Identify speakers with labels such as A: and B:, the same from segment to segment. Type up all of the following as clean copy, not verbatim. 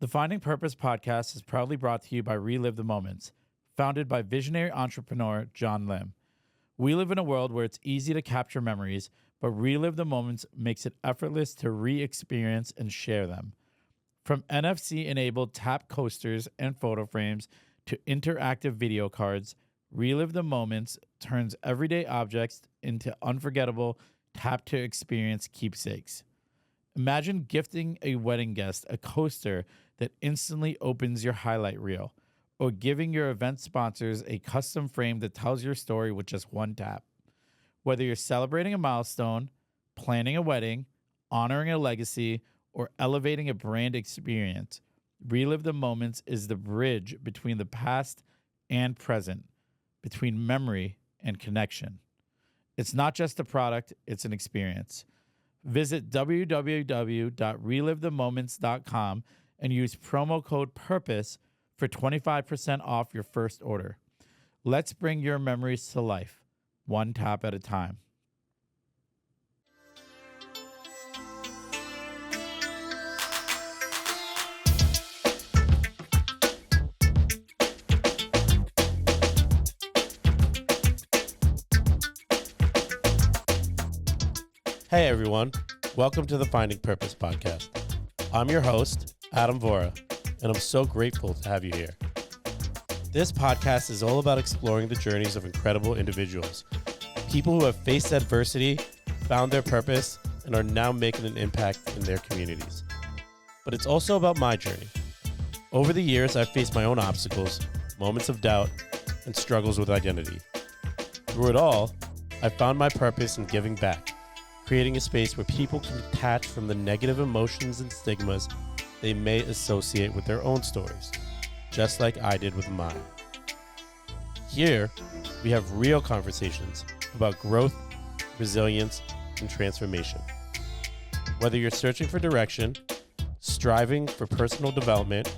A: The Finding Purpose podcast is proudly brought to you by Relive the Moments, founded by visionary entrepreneur John Lim. We live in a world where it's easy to capture memories, but Relive the Moments makes it effortless to re-experience and share them. From NFC-enabled tap coasters and photo frames to interactive video cards, Relive the Moments turns everyday objects into unforgettable tap-to-experience keepsakes. Imagine gifting a wedding guest a coaster that instantly opens your highlight reel, or giving your event sponsors a custom frame that tells your story with just one tap. Whether you're celebrating a milestone, planning a wedding, honoring a legacy, or elevating a brand experience, Relive the Moments is the bridge between the past and present, between memory and connection. It's not just a product, it's an experience. Visit www.relivethemoments.com and use promo code PURPOSE for 25% off your first order. Let's bring your memories to life, one tap at a time.
B: Hey everyone, welcome to the Finding Purpose podcast. I'm your host, Adam Vora, and I'm so grateful to have you here. This podcast is all about exploring the journeys of incredible individuals, people who have faced adversity, found their purpose, and are now making an impact in their communities. But it's also about my journey. Over the years, I've faced my own obstacles, moments of doubt, and struggles with identity. Through it all, I found my purpose in giving back, creating a space where people can detach from the negative emotions and stigmas they may associate with their own stories, just like I did with mine. Here, we have real conversations about growth, resilience, and transformation. Whether you're searching for direction, striving for personal development,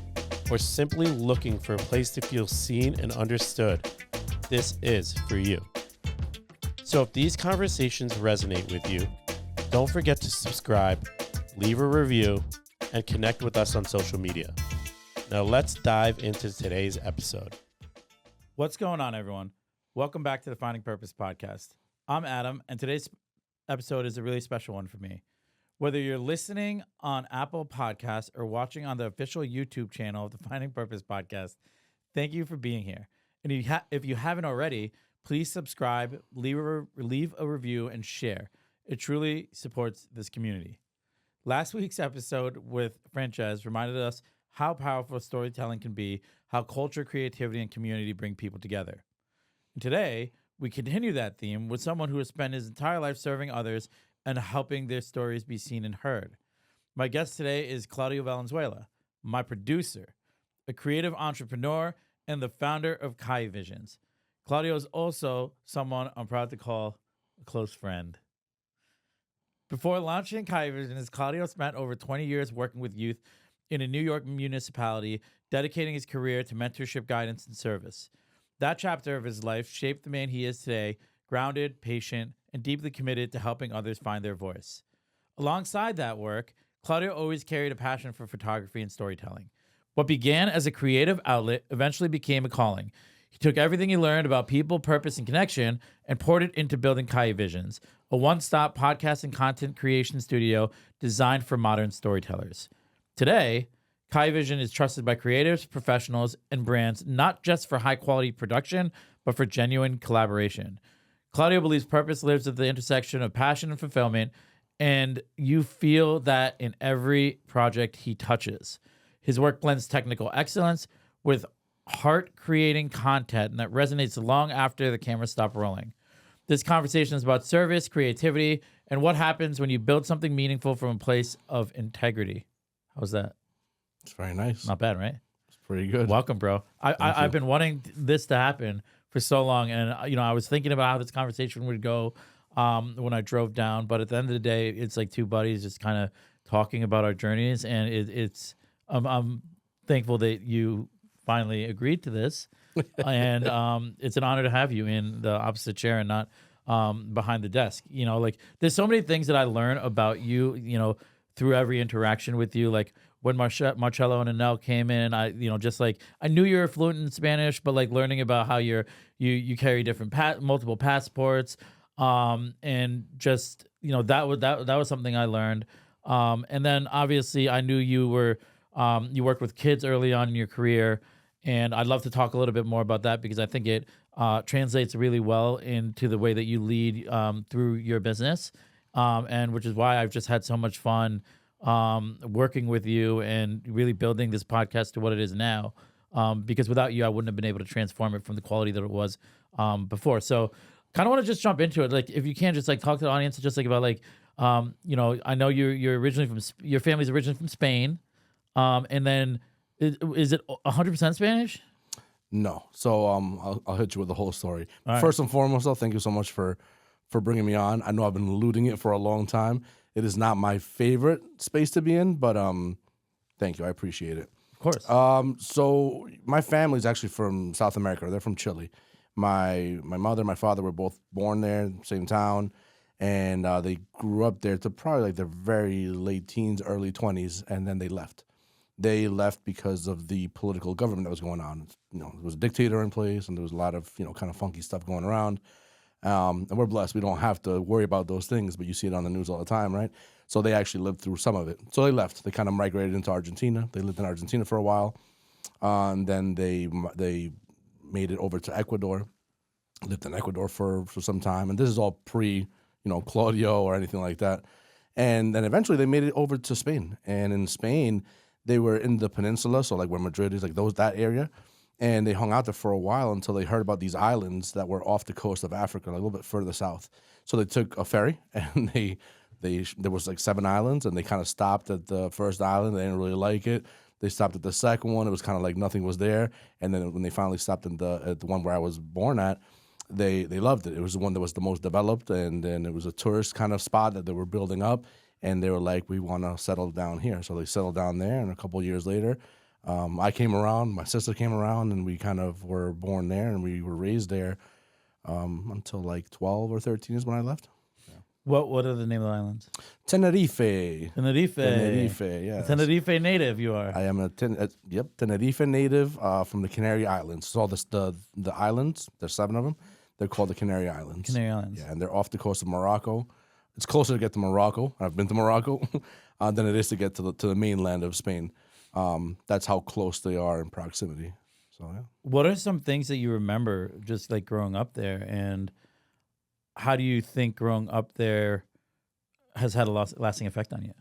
B: or simply looking for a place to feel seen and understood, this is for you. So if these conversations resonate with you, don't forget to subscribe, leave a review, and connect with us on social media. Now let's dive into today's episode.
A: What's going on, everyone? Welcome back to the Finding Purpose podcast. I'm Adam, and today's episode is a really special one for me. Whether you're listening on Apple Podcasts or watching on the official YouTube channel of the Finding Purpose podcast, thank you for being here. And if you haven't already, please subscribe, leave a review, and share. It truly supports this community. Last week's episode with Frances reminded us how powerful storytelling can be, how culture, creativity, and community bring people together. And today, we continue that theme with someone who has spent his entire life serving others and helping their stories be seen and heard. My guest today is Claudio Valenzuela, my producer, a creative entrepreneur, and the founder of Cayivisions. Claudio is also someone I'm proud to call a close friend. Before launching Cayivisions, Claudio spent over 20 years working with youth in a New York municipality, dedicating his career to mentorship, guidance, and service. That chapter of his life shaped the man he is today, grounded, patient, and deeply committed to helping others find their voice. Alongside that work, Claudio always carried a passion for photography and storytelling. What began as a creative outlet eventually became a calling. He took everything he learned about people, purpose, and connection and poured it into building Cayivisions, a one-stop podcast and content creation studio designed for modern storytellers. Today, Cayivision is trusted by creatives, professionals, and brands not just for high-quality production, but for genuine collaboration. Claudio believes purpose lives at the intersection of passion and fulfillment, and you feel that in every project he touches. His work blends technical excellence with heart-creating content that resonates long after the cameras stop rolling. This conversation is about service, creativity, and what happens when you build something meaningful from a place of integrity. How's that?
C: It's very nice.
A: Not bad, right?
C: It's pretty good.
A: Welcome, bro. I've been wanting this to happen for so long, and I was thinking about how this conversation would go when I drove down. But at the end of the day, it's like two buddies just kind of talking about our journeys, and I'm thankful that you finally agreed to this, and it's an honor to have you in the opposite chair and not behind the desk. There's so many things that I learn about you, through every interaction with you. Like when Marcello and Anel came in, I just like I knew you were fluent in Spanish, but like learning about how you carry different multiple passports, and just that was something I learned. And then obviously I knew you worked with kids early on in your career, and I'd love to talk a little bit more about that because I think it translates really well into the way that you lead through your business, and which is why I've just had so much fun working with you and really building this podcast to what it is now. Because without you, I wouldn't have been able to transform it from the quality that it was before. So, kind of want to just jump into it. Like, if you can, just like talk to the audience, just like about like, I know you're originally your family's originally from Spain, and then is it 100% Spanish?
C: No. So I'll hit you with the whole story.
A: All right.
C: First and foremost, though, thank you so much for bringing me on. I know I've been eluding it for a long time. It is not my favorite space to be in, but thank you. I appreciate it.
A: Of course.
C: So my family's actually from South America. They're from Chile. My mother and my father were both born there, same town, and they grew up there to probably like their very late teens, early 20s, and then they left. They left because of the political government that was going on. There was a dictator in place, and there was a lot of kind of funky stuff going around. And we're blessed; we don't have to worry about those things, but you see it on the news all the time, right? So they actually lived through some of it. So they left. They kind of migrated into Argentina. They lived in Argentina for a while, and then they made it over to Ecuador. Lived in Ecuador for some time, and this is all pre Claudio or anything like that. And then eventually they made it over to Spain, and in Spain they were in the peninsula, so like where Madrid is, like that area. And they hung out there for a while until they heard about these islands that were off the coast of Africa, like a little bit further south. So they took a ferry, and there was like 7 islands, and they kind of stopped at the first island. They didn't really like it. They stopped at the second one. It was kind of like nothing was there. And then when they finally stopped at the one where I was born at, they loved it. It was the one that was the most developed, and then it was a tourist kind of spot that they were building up. And they were like, we want to settle down here. So they settled down there, and a couple of years later, I came around, my sister came around, and we kind of were born there, and we were raised there until like 12 or 13 is when I left.
A: What are the name of the islands?
C: Tenerife.
A: Tenerife,
C: yeah.
A: Tenerife native you are.
C: I am a Tenerife native from the Canary Islands. So the islands, there's 7 of them. They're called the Canary Islands.
A: Canary Islands.
C: Yeah, and they're off the coast of Morocco. It's closer to get to Morocco. I've been to Morocco than it is to get to the mainland of Spain. That's how close they are in proximity. So yeah.
A: What are some things that you remember just like growing up there, and how do you think growing up there has had a lasting effect on you?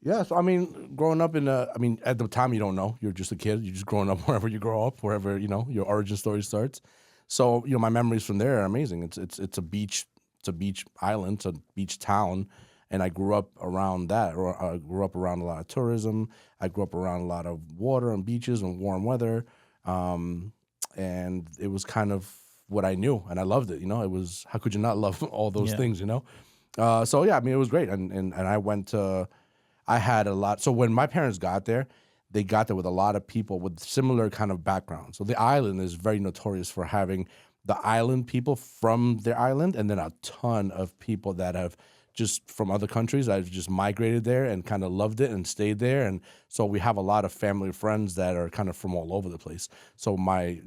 C: Yeah, so I mean, growing up at the time you don't know. You're just a kid. You're just growing up wherever you grow up, wherever your origin story starts. So my memories from there are amazing. It's a beach island, it's a beach town, and I grew up around that. Or I grew up around a lot of tourism. I grew up around a lot of water and beaches and warm weather, and it was kind of what I knew, and I loved it. It was, how could you not love all those things? So yeah, I mean, it was great, and I had a lot. So when my parents got there, they got there with a lot of people with similar kind of backgrounds. So the island is very notorious for having the island people from their island, and then a ton of people that have just from other countries that have just migrated there and kind of loved it and stayed there. And so we have a lot of family friends that are kind of from all over the place. So my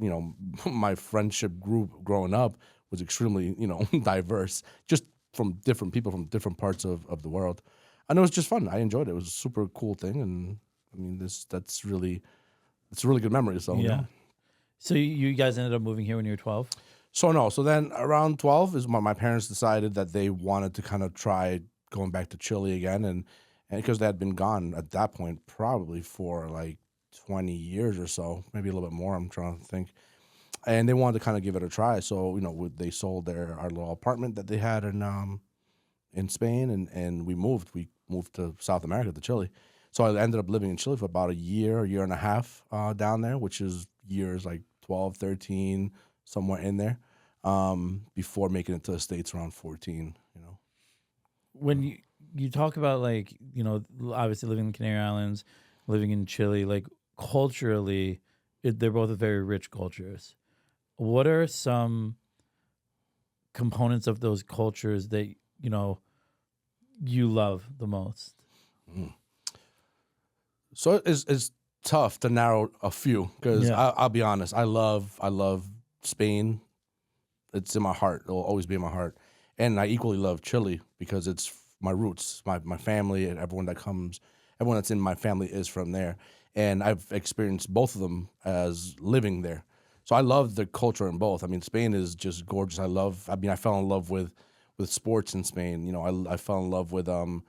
C: friendship group growing up was extremely, diverse, just from different people from different parts of the world. And it was just fun. I enjoyed it. It was a super cool thing. And I mean, it's a really good memory. So
A: yeah. So you guys ended up moving here when you were 12?
C: So then around 12 is when my parents decided that they wanted to kind of try going back to Chile again. And because they had been gone at that point probably for like 20 years or so, maybe a little bit more, I'm trying to think. And they wanted to kind of give it a try. So, they sold our little apartment that they had in Spain, and we moved. We moved to South America, to Chile. So I ended up living in Chile for about a year and a half down there, which is years like 12, 13, somewhere in there, before making it to the States around 14,
A: When you talk about like, obviously living in the Canary Islands, living in Chile, like culturally, they're both very rich cultures. What are some components of those cultures that, you love the most?
C: So it's tough to narrow a few because
A: Yeah.
C: I'll be honest. I love Spain. It's in my heart. It'll always be in my heart. And I equally love Chile because it's my roots, my family, and everyone that's in my family is from there. And I've experienced both of them as living there. So I love the culture in both. I mean, Spain is just gorgeous. I fell in love with sports in Spain. You know, I fell in love with a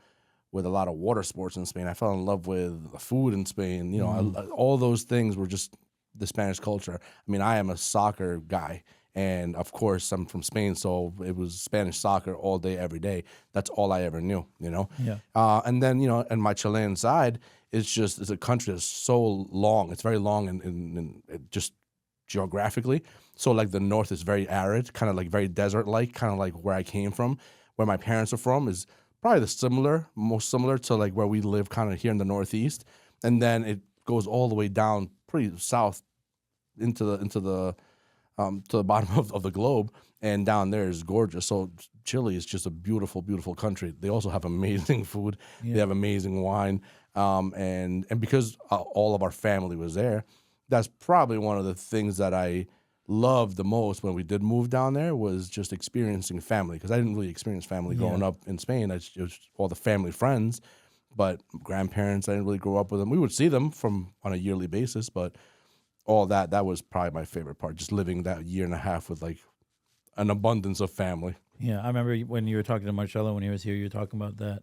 C: lot of water sports in Spain. I fell in love with the food in Spain. You know, all those things were just the Spanish culture. I mean, I am a soccer guy, and of course, I'm from Spain, so it was Spanish soccer all day, every day. That's all I ever knew. You know,
A: Yeah.
C: and then and my Chilean side it's a country that's so long. It's very long and just geographically. So like the north is very arid, kind of like very desert like, kind of like where I came from, where my parents are from is probably most similar to like where we live kind of here in the Northeast. And then it goes all the way down pretty south into the to the bottom of the globe. And down there is gorgeous. So Chile is just a beautiful, beautiful country. They also have amazing food.
A: Yeah.
C: They have amazing wine. And because all of our family was there, that's probably one of the things that I loved the most when we did move down there was just experiencing family, because I didn't really experience family growing up in Spain. It was all the family friends, but grandparents, I didn't really grow up with them. We would see them on a yearly basis, but all that was probably my favorite part, just living that year and a half with like an abundance of family.
A: Yeah, I remember when you were talking to Marcello when he was here, you were talking about that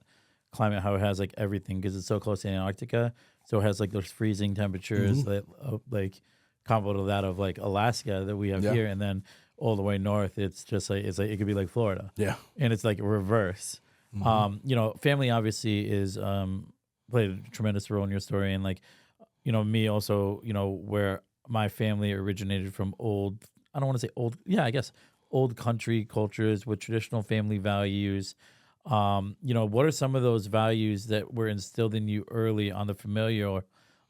A: climate, how it has like everything because it's so close to Antarctica. So it has like those freezing temperatures that like comparable to that of like Alaska that we have here, and then all the way north, it's just like it could be like Florida.
C: Yeah,
A: and it's like reverse. You know, family obviously is played a tremendous role in your story, and like me also, where my family originated from old. I don't want to say old. Yeah, I guess old country cultures with traditional family values. What are some of those values that were instilled in you early on the familial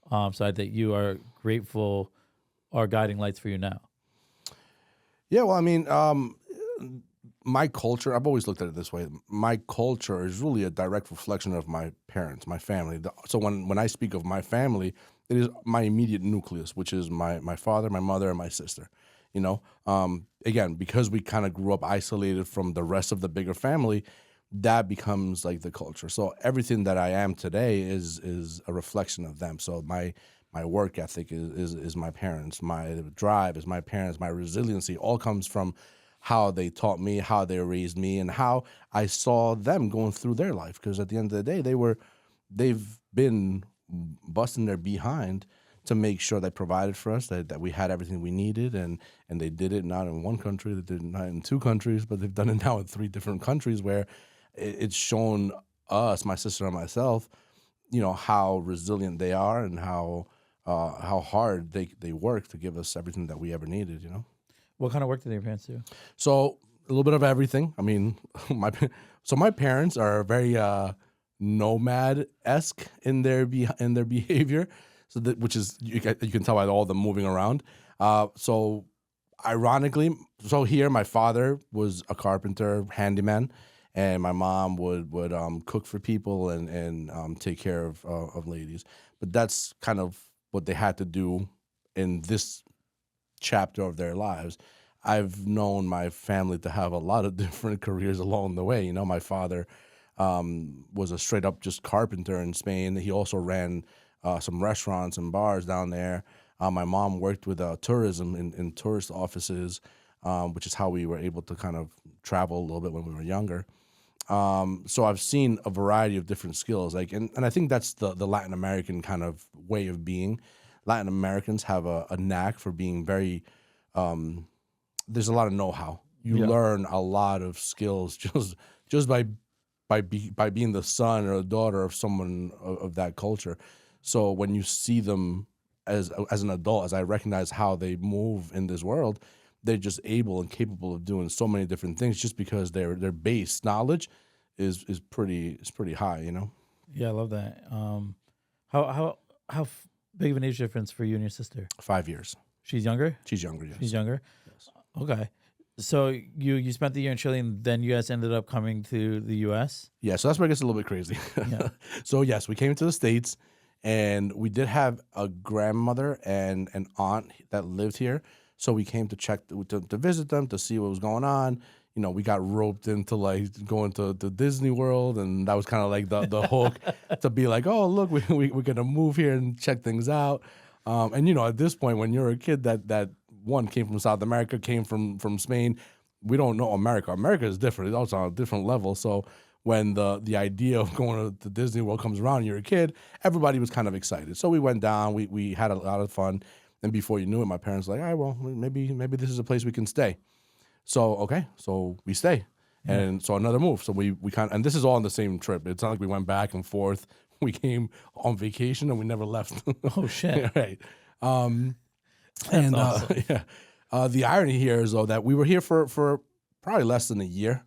A: side that you are grateful are guiding lights for you now?
C: Yeah, well, I mean, my culture, I've always looked at it this way. My culture is really a direct reflection of my parents, my family. So when I speak of my family, it is my immediate nucleus, which is my father, my mother, and my sister. Again, because we kind of grew up isolated from the rest of the bigger family, that becomes like the culture. So everything that I am today is a reflection of them. So my work ethic is my parents. My drive is my parents. My resiliency all comes from how they taught me, how they raised me, and how I saw them going through their life. Because at the end of the day, they've been busting their behind to make sure they provided for us, that we had everything we needed, and they did it not in one country, they did it not in two countries, but they've done it now in 3 different countries where it's shown us, my sister and myself, how resilient they are and how hard they work to give us everything that we ever needed.
A: What kind of work did your parents do?
C: So a little bit of everything. I mean, my parents are very nomad-esque in their behavior. So which is you can tell by all the moving around. So ironically, here my father was a carpenter, handyman, and my mom would cook for people and take care of ladies. But that's kind of what they had to do in this chapter of their lives. I've known my family to have a lot of different careers along the way. My father was a straight up just carpenter in Spain. He also ran some restaurants and bars down there. My mom worked with tourism in tourist offices, which is how we were able to kind of travel a little bit when we were younger. So I've seen a variety of different skills, and I think that's the Latin American kind of way of being. Latin Americans have a knack for being very. There's a lot of know-how. You learn a lot of skills just by being the son or the daughter of someone of that culture. So when you see them as an adult, as I recognize how they move in this world, they're just able and capable of doing so many different things just because their base knowledge is pretty high.
A: Yeah, I love that. How big of an age difference for you and your sister?
C: 5 years.
A: She's younger?
C: She's younger, yes.
A: She's younger?
C: Yes.
A: Okay. So you spent the year in Chile, and then you guys ended up coming to the U.S.?
C: Yeah, so that's where it gets a little bit crazy.
A: Yeah.
C: So yes, we came to the States And we did have a grandmother and an aunt that lived here. So we came to check, to visit them, to see what was going on. You know, we got roped into like going to Disney World, and that was kind of like the hook to be like, oh, look, we're going to move here and check things out. And, you know, at this point, when you're a kid that one came from South America, came from Spain, we don't know America. America is different. It's also on a different level. So when the idea of going to Disney World comes around and you're a kid, everybody was kind of excited. So we went down, we had a lot of fun. And before you knew it, my parents were like, all right, well, maybe this is a place we can stay. So, okay, so we stay. And so another move. So we kind of, and this is all on the same trip. It's not like we went back and forth. We came on vacation and we never left.
A: Oh, shit.
C: Right. And
A: awesome.
C: the irony here is, though, that we were here for probably less than a year.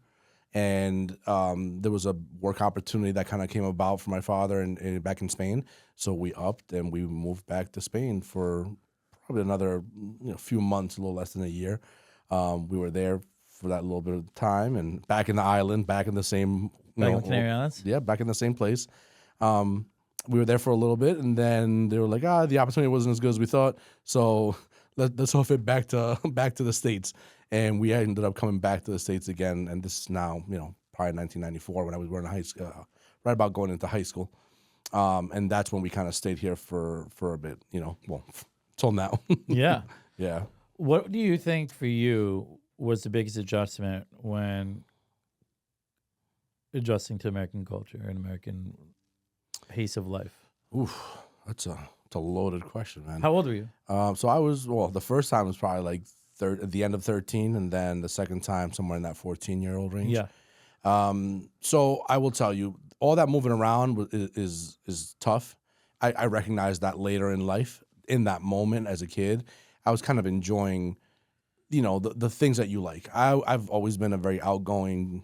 C: And there was a work opportunity that kind of came about for my father and back in Spain. So we upped and we moved back to Spain for probably another few months, a little less than a year. We were there for that little bit of time and back in the island, back in the same...
A: Back in the Canary Islands?
C: Yeah, back in the same place. We were there for a little bit, and then they were like, the opportunity wasn't as good as we thought, so let's hoof it back to the States. And we ended up coming back to the States again, and this is now, probably 1994 when I was in high school, right about going into high school. And that's when we kind of stayed here for a bit, till now.
A: Yeah.
C: Yeah.
A: What do you think for you was the biggest adjustment when adjusting to American culture and American pace of life?
C: Oof, that's a loaded question, man.
A: How old were you?
C: So I was, the first time was probably like at the end of 13, and then the second time somewhere in that 14-year-old range.
A: Yeah.
C: So I will tell you, all that moving around is tough. I recognize that later in life. In that moment as a kid, I was kind of enjoying, the things that you like. I've always been a very outgoing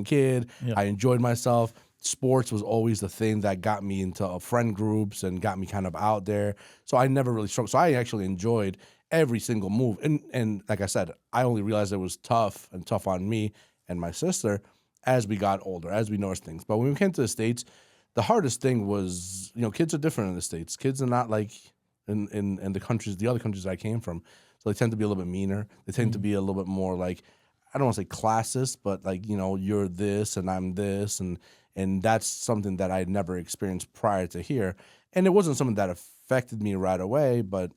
C: kid.
A: Yeah.
C: I enjoyed myself. Sports was always the thing that got me into friend groups and got me kind of out there. So I never really struggled. So I actually enjoyed every single move. And like I said, I only realized it was tough on me and my sister as we got older, as we noticed things. But when we came to the States, the hardest thing was, kids are different in the States. Kids are not like in the other countries I came from. So they tend to be a little bit meaner. They tend to be a little bit more like, I don't want to say classist, but like, you're this and I'm this. And that's something that I had never experienced prior to here. And it wasn't something that affected me right away, but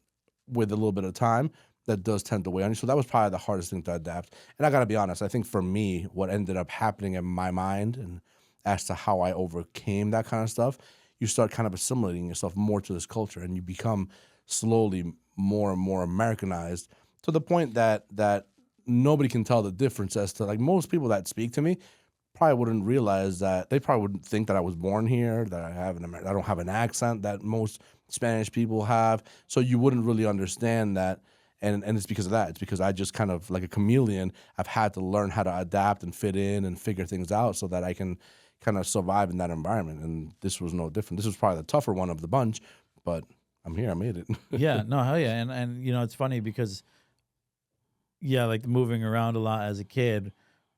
C: with a little bit of time, that does tend to weigh on you. So that was probably the hardest thing to adapt. And I got to be honest, I think for me, what ended up happening in my mind and as to how I overcame that kind of stuff, you start kind of assimilating yourself more to this culture and you become slowly more and more Americanized to the point that nobody can tell the difference as to, like, most people that speak to me probably wouldn't realize that. They probably wouldn't think that I was born here, that I don't have an accent that most Spanish people have. So you wouldn't really understand that. And it's because of that. It's because I just kind of, like a chameleon, I've had to learn how to adapt and fit in and figure things out so that I can kind of survive in that environment. And this was no different. This was probably the tougher one of the bunch, but I'm here. I made it.
A: Yeah, no, hell yeah. And it's funny because, yeah, like moving around a lot as a kid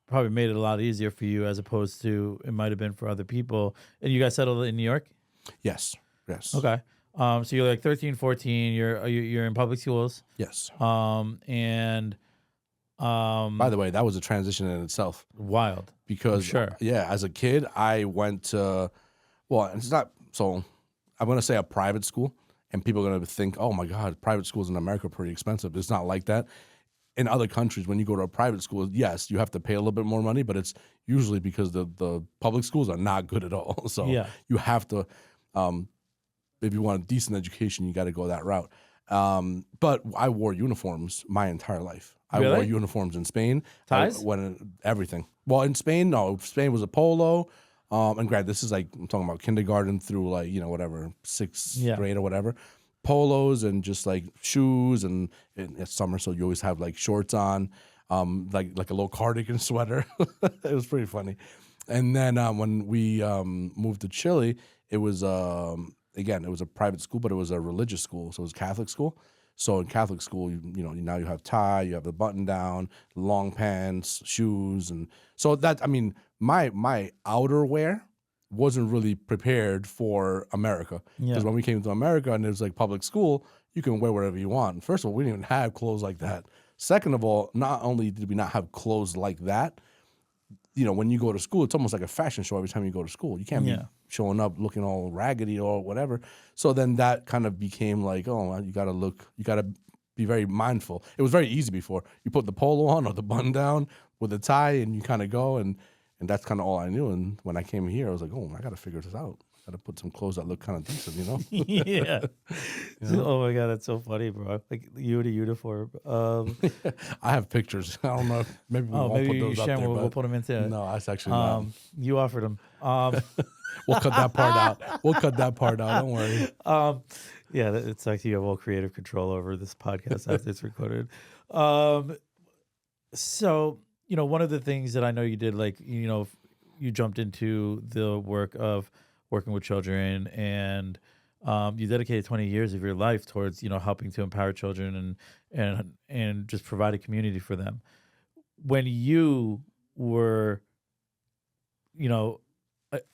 A: probably made it a lot easier for you as opposed to it might have been for other people. And you guys settled in New York?
C: Yes.
A: Okay. So you're like 13, 14, you're in public schools.
C: Yes.
A: By
C: the way, that was a transition in itself.
A: Wild.
C: Because,
A: sure.
C: As a kid, I went to, it's not, so I'm going to say a private school, and people are going to think, oh my God, private schools in America are pretty expensive. It's not like that. In other countries, when you go to a private school, yes, you have to pay a little bit more money, but it's usually because the public schools are not good at all. So you have to, if you want a decent education, you got to go that route. But I wore uniforms my entire life. I wore uniforms in Spain.
A: Ties?
C: Everything. Well, in Spain, no. Spain was a polo. And granted, this is like, I'm talking about kindergarten through like, whatever, sixth grade or whatever. Polos and just like shoes, and it's summer, so you always have like shorts on, like a little cardigan sweater. It was pretty funny. And then when we moved to Chile, it was again, it was a private school, but it was a religious school, so it was Catholic school. So in Catholic school, now you have tie, you have the button down, long pants, shoes, and so that, I mean, my outerwear wasn't really prepared for America. Because when we came to America and it was like public school, you can wear whatever you want. First of all, we didn't even have clothes like that. Second of all, not only did we not have clothes like that, when you go to school, it's almost like a fashion show every time you go to school. You can't be showing up looking all raggedy or whatever. So then that kind of became like, oh, you got to be very mindful. It was very easy before. You put the polo on or the button down with a tie and you kind of go, and that's kind of all I knew. And when I came here, I was like, oh, I got to figure this out. Got to put some clothes that look kind of decent,
A: Yeah. Oh my God, that's so funny, bro. Like you in a uniform.
C: I have pictures. I don't know. Maybe we won't put those up there.
A: We'll put them into.
C: No, that's actually not.
A: You offered them.
C: We'll cut that part out. We'll cut that part out. Don't worry.
A: Yeah, it's like you have all creative control over this podcast after it's recorded. So, one of the things that I know you did, like, you jumped into the work of working with children, and you dedicated 20 years of your life towards, helping to empower children and just provide a community for them. When you were,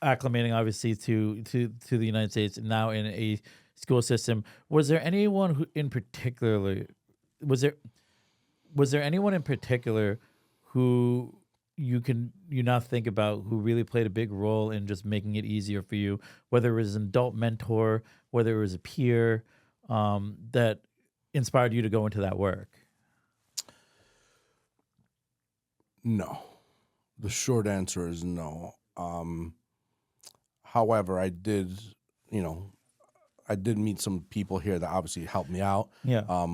A: acclimating obviously to the United States and now in a school system, was there anyone who in particular who you now think about who really played a big role in just making it easier for you, whether it was an adult mentor, whether it was a peer, that inspired you to go into that work?
C: No. The short answer is no. However, I did meet some people here that obviously helped me out.
A: Yeah.
C: I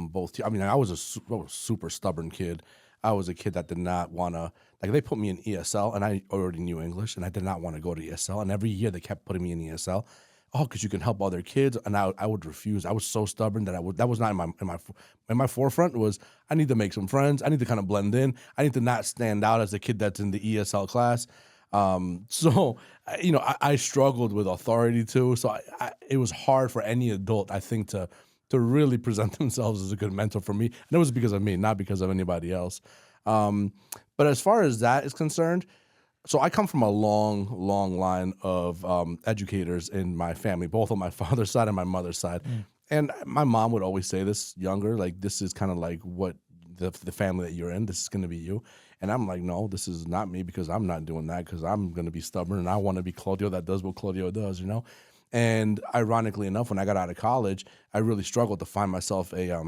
C: was a super stubborn kid. I was a kid that did not want to, like, they put me in ESL, and I already knew English, and I did not want to go to ESL. And every year they kept putting me in ESL. Oh, because you can help other kids, and I would refuse. I was so stubborn that that was not in my forefront. Was I need to make some friends. I need to kind of blend in. I need to not stand out as the kid that's in the ESL class. So I struggled with authority too. So it was hard for any adult, I think, to really present themselves as a good mentor for me. And it was because of me, not because of anybody else. But as far as that is concerned, so I come from a long, long line of educators in my family, both on my father's side and my mother's side. And my mom would always say this younger, like, this is kind of like what the family that you're in, this is going to be you. And I'm like, no, this is not me, because I'm not doing that, because I'm going to be stubborn and I want to be Claudio that does what Claudio does, And ironically enough, when I got out of college, I really struggled to find myself a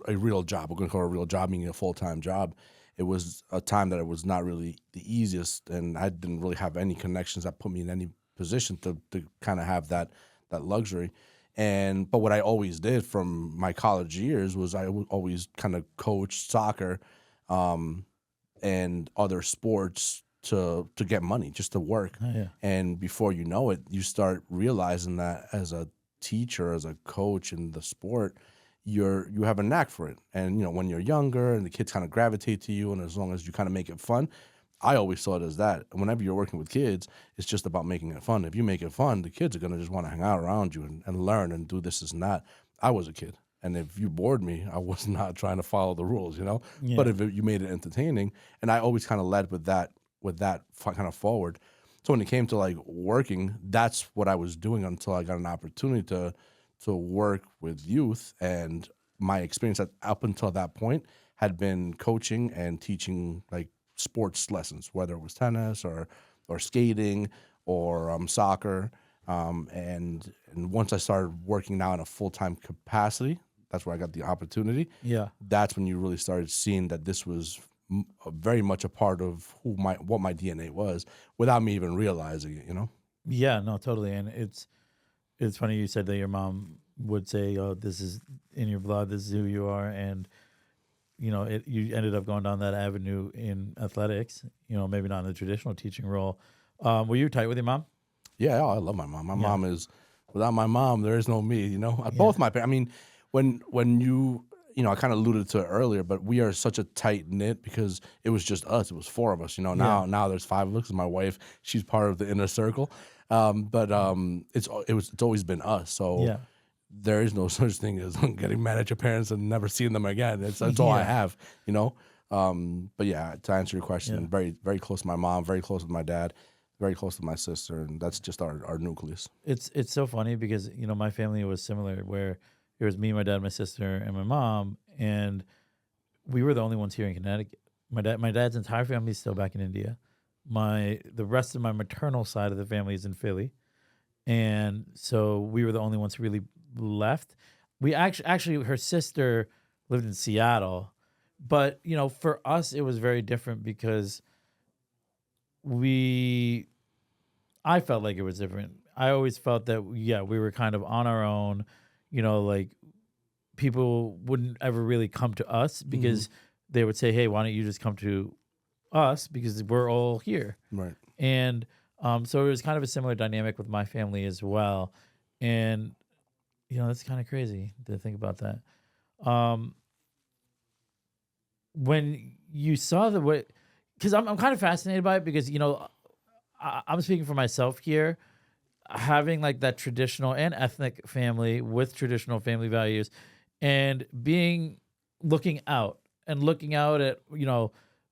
C: real job. We're going to call it a real job, meaning a full-time job. It was a time that it was not really the easiest, and I didn't really have any connections that put me in any position to kind of have that luxury. But what I always did from my college years was I would always kind of coach soccer and other sports to get money, just to work.
A: Oh, yeah.
C: And before you know it, you start realizing that as a teacher, as a coach in the sport, you have a knack for it. And when you're younger and the kids kind of gravitate to you, and as long as you kind of make it fun, I always saw it as that. And whenever you're working with kids, it's just about making it fun. If you make it fun, the kids are going to just want to hang out around you and learn and do this and that. I was a kid, and if you bored me, I was not trying to follow the rules,
A: Yeah.
C: But if you made it entertaining, and I always kind of led with that kind of forward. So when it came to like working, that's what I was doing until I got an opportunity to work with youth. And my experience up until that point had been coaching and teaching like sports lessons, whether it was tennis or skating or soccer. And once I started working now in a full-time capacity, that's where I got the opportunity.
A: Yeah.
C: That's when you really started seeing that this was very much a part of what my DNA was, without me even realizing it,
A: Yeah, no, totally. And it's funny you said that your mom would say, "Oh, this is in your blood. This is who you are," and you ended up going down that avenue in athletics. Maybe not in the traditional teaching role. Were you tight with your mom?
C: Yeah, I love my mom. My mom is, without my mom, there is no me. Both my parents. I mean, when you. I kind of alluded to it earlier, but we are such a tight knit because it was just us. It was four of us. Now there's five of us. And my wife, she's part of the inner circle. But it's always been us. So there is no such thing as getting mad at your parents and never seeing them again. That's all I have. But yeah, to answer your question, very very close to my mom, very close with my dad, very close to my sister, and that's just our nucleus.
A: It's so funny because my family was similar, where it was me, my dad, my sister, and my mom, and we were the only ones here in Connecticut. My dad's entire family is still back in India. The rest of my maternal side of the family is in Philly, and so we were the only ones who really left. We actually her sister lived in Seattle, but for us it was very different because I felt like it was different. I always felt that we were kind of on our own, like people wouldn't ever really come to us because they would say, hey, why don't you just come to us because we're all here.
C: Right.
A: And so it was kind of a similar dynamic with my family as well. And, that's kind of crazy to think about that. When you saw the way, because I'm kind of fascinated by it because, I'm speaking for myself here, having like that traditional and ethnic family with traditional family values and looking out at,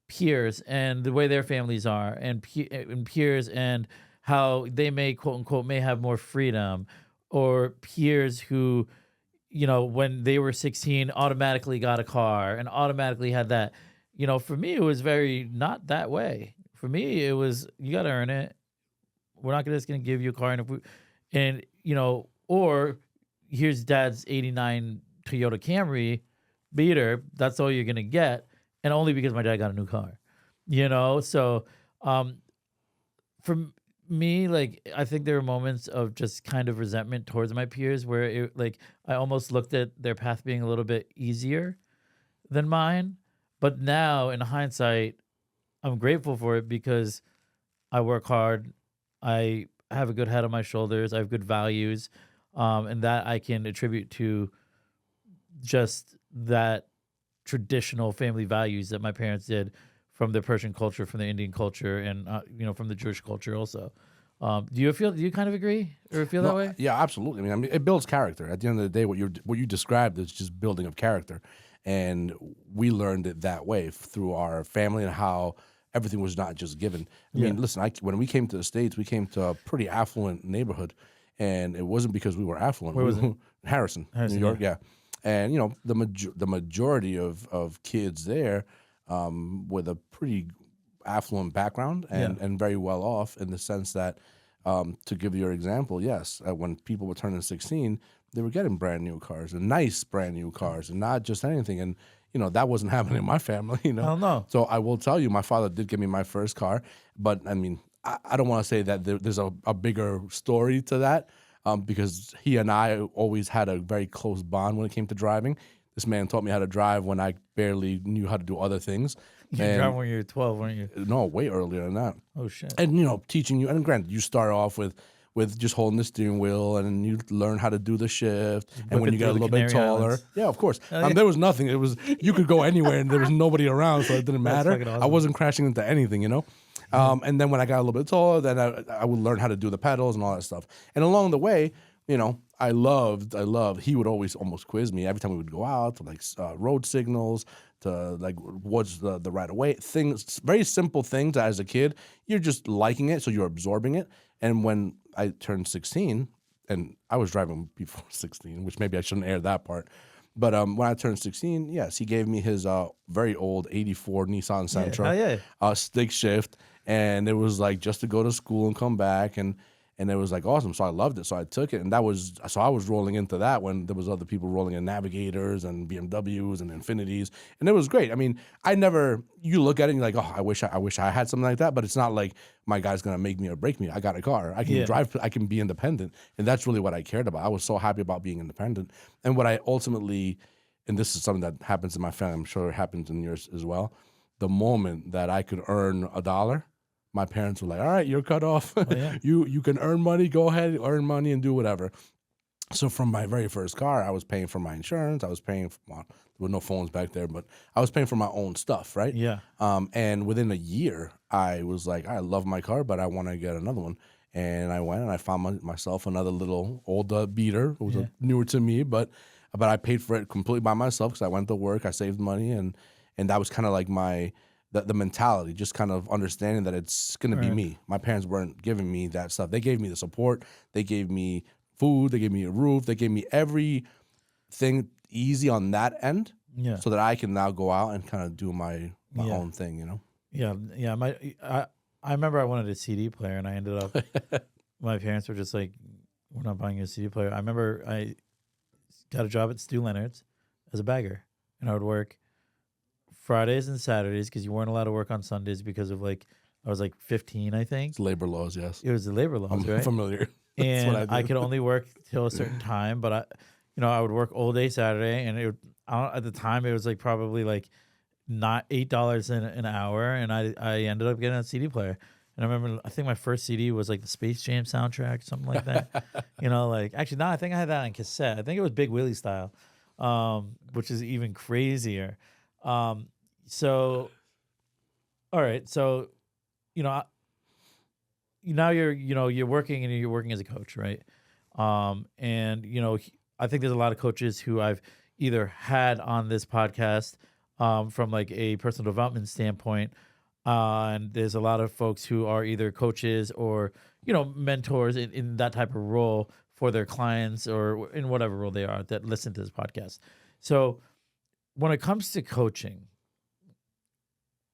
A: peers and the way their families are and peers and how they may quote unquote may have more freedom, or peers who, when they were 16 automatically got a car and automatically had that. For me, it was very not that way. For me, it was, you got to earn it. We're not just going to give you a car. Or here's dad's 89 Toyota Camry beater. That's all you're going to get. And only because my dad got a new car, So for me, like, I think there were moments of just kind of resentment towards my peers where I almost looked at their path being a little bit easier than mine. But now in hindsight, I'm grateful for it because I work hard. I have a good head on my shoulders. I have good values. And that I can attribute to just that traditional family values that my parents did from the Persian culture, from the Indian culture, and from the Jewish culture also. Do you kind of agree or feel that way?
C: Yeah, absolutely. I mean, it builds character. At the end of the day, what you described is just building of character, and we learned it that way through our family and how everything was not just given. I mean, listen, when we came to the States, we came to a pretty affluent neighborhood, and it wasn't because we were affluent.
A: Where was it?
C: Harrison, New York, yeah. And the majority of kids there with a pretty affluent background and very well off, in the sense that, to give you your example, yes, when people were turning 16, they were getting brand new cars and nice brand new cars and not just anything. And that wasn't happening in my family.
A: Hell no.
C: So I will tell you, my father did give me my first car, but I mean, I don't want to say that there's a bigger story to that. Because he and I always had a very close bond when it came to driving. This man taught me how to drive when I barely knew how to do other things.
A: You were driving when you were 12, weren't you?
C: No, way earlier than that.
A: Oh, shit.
C: And, teaching you, and granted, you start off with just holding the steering wheel, and you learn how to do the shift. And when you get a little bit taller,
A: Islands.
C: yeah, of course. There was nothing. It was, you could go anywhere and there was nobody around, so it didn't matter.
A: Awesome.
C: I wasn't crashing into anything, And then when I got a little bit taller, then I would learn how to do the pedals and all that stuff. And along the way, I loved, he would always almost quiz me every time we would go out to like road signals, to like what's the right of way, things, very simple things that as a kid, you're just liking it, so you're absorbing it. And when I turned 16, and I was driving before 16, which maybe I shouldn't air that part, but when I turned 16, yes, he gave me his very old 84 Nissan Sentra, stick shift, and it was like just to go to school and come back, and it was like awesome. So I loved it. So I took it, and I was rolling into that when there was other people rolling in Navigators and BMWs and Infinities, and it was great. I mean, you look at it and you're like, oh, I wish I had something like that, but it's not like my guy's gonna make me or break me. I got a car. I can drive. I can be independent, and that's really what I cared about. I was so happy about being independent, and what I ultimately, and this is something that happens in my family, I'm sure it happens in yours as well. The moment that I could earn $1, my parents were like, all right, you're cut off.
A: Oh, yeah.
C: You can earn money. Go ahead, earn money and do whatever. So from my very first car, I was paying for my insurance. I was paying for, there were no phones back there, but I was paying for my own stuff, right?
A: Yeah.
C: And within a year, I was like, I love my car, but I want to get another one. And I went and I found myself another little old beater. It was newer to me, but I paid for it completely by myself because I went to work. I saved money, and that was kind of like my the mentality, just kind of understanding that it's going to be
A: Right.
C: me. My parents weren't giving me that stuff. They gave me the support. They gave me food. They gave me a roof. They gave me everything easy on that end,
A: Yeah.
C: so that I can now go out and kind of do my
A: Yeah.
C: own thing, you know?
A: Yeah. Yeah. I remember I wanted a CD player, and I ended up. My parents were just like, "We're not buying you a CD player." I remember I got a job at Stu Leonard's as a bagger, and I would work Fridays and Saturdays because you weren't allowed to work on Sundays because of like I was like 15, I think.
C: It's labor laws, yes.
A: It was the labor laws,
C: I'm
A: right?
C: familiar. That's what
A: And
C: I
A: I
C: do.
A: could only work till a certain time, but I would work all day Saturday, and at the time it was like probably like not $8 an hour, and I ended up getting a CD player. And I remember, I think my first CD was like the Space Jam soundtrack, something like that. Like actually, no, I think I had that on cassette. I think it was Big Willie style, which is even crazier. So, all right, so you know, now you're working and you're working as a coach, right? And I think there's a lot of coaches who I've either had on this podcast from like a personal development standpoint, and there's a lot of folks who are either coaches or mentors in that type of role for their clients or in whatever role they are that listen to this podcast. So when it comes to coaching,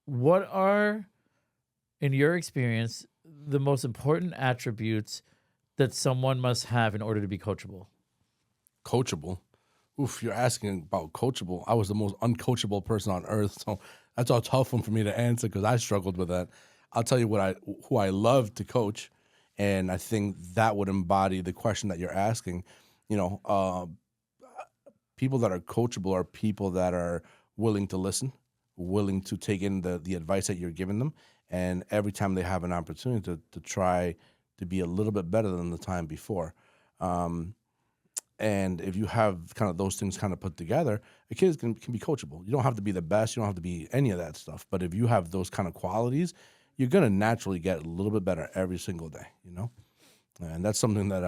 A: what are, in your experience, the most important attributes that someone must have in order to be coachable?
C: Coachable. Oof, you're asking about coachable. I was the most uncoachable person on earth, so that's a tough one for me to answer because I struggled with that. I'll tell you who I love to coach, and I think that would embody the question that you're asking. People that are coachable are people that are willing to listen, willing to take in the advice that you're giving them, and every time they have an opportunity to try to be a little bit better than the time before. And if you have kind of those things kind of put together, a kid can be coachable. You don't have to be the best. You don't have to be any of that stuff. But if you have those kind of qualities, you're going to naturally get a little bit better every single day, And that's something that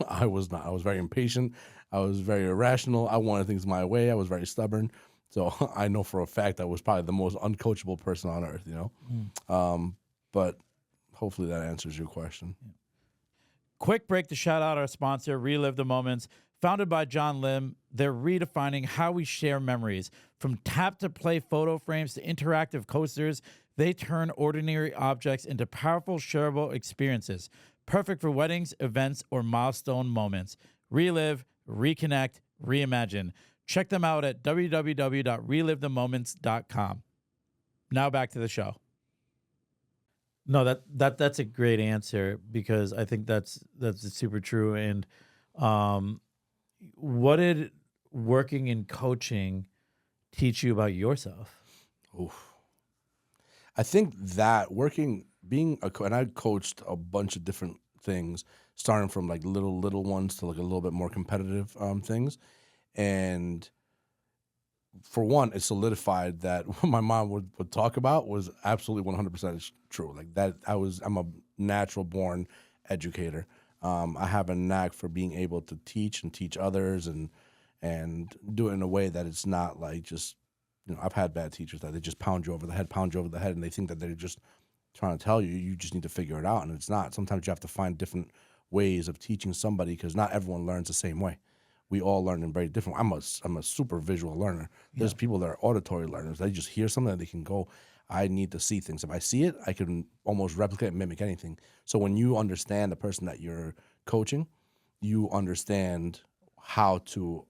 C: I was not. I was very impatient. I was very irrational. I wanted things my way. I was very stubborn. So I know for a fact I was probably the most uncoachable person on earth, But hopefully that answers your question.
A: Quick break to shout out our sponsor, Relive the Moments. Founded by John Lim, they're redefining how we share memories. From tap-to-play photo frames to interactive coasters, they turn ordinary objects into powerful, shareable experiences. Perfect for weddings, events, or milestone moments. Relive, reconnect, reimagine. Check them out at www.relivethemoments.com. Now back to the show. No, that's a great answer because I think that's super true. And what did working in coaching teach you about yourself?
C: Oof. I think that being a coach, and I coached a bunch of different things, starting from like little ones to like a little bit more competitive things. And for one, it solidified that what my mom would talk about was absolutely 100% true. Like that, I'm a natural born educator. I have a knack for being able to teach and teach others and do it in a way that it's not like just, I've had bad teachers that they just pound you over the head, and they think that they're just trying to tell you, you just need to figure it out. And it's not. Sometimes you have to find different ways of teaching somebody because not everyone learns the same way. We all learn in very different. I'm a super visual learner. There's people that are auditory learners. They just hear something and they can go, I need to see things. If I see it, I can almost replicate and mimic anything. So when you understand the person that you're coaching, you understand how to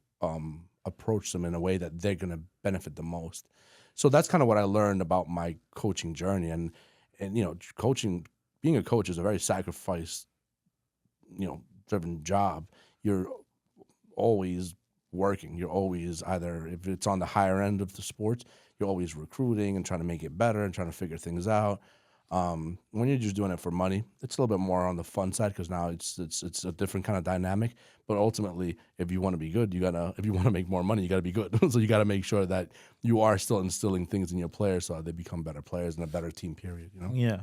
C: approach them in a way that they're going to benefit the most. So that's kind of what I learned about my coaching journey. And coaching, being a coach is a very sacrifice, driven job. You're always working. You're always either, if it's on the higher end of the sports, you're always recruiting and trying to make it better and trying to figure things out. When you're just doing it for money, it's a little bit more on the fun side because now it's a different kind of dynamic. But ultimately, if you want to be good, if you want to make more money, you got to be good. So you got to make sure that you are still instilling things in your players so they become better players and a better team. Period.
A: Yeah,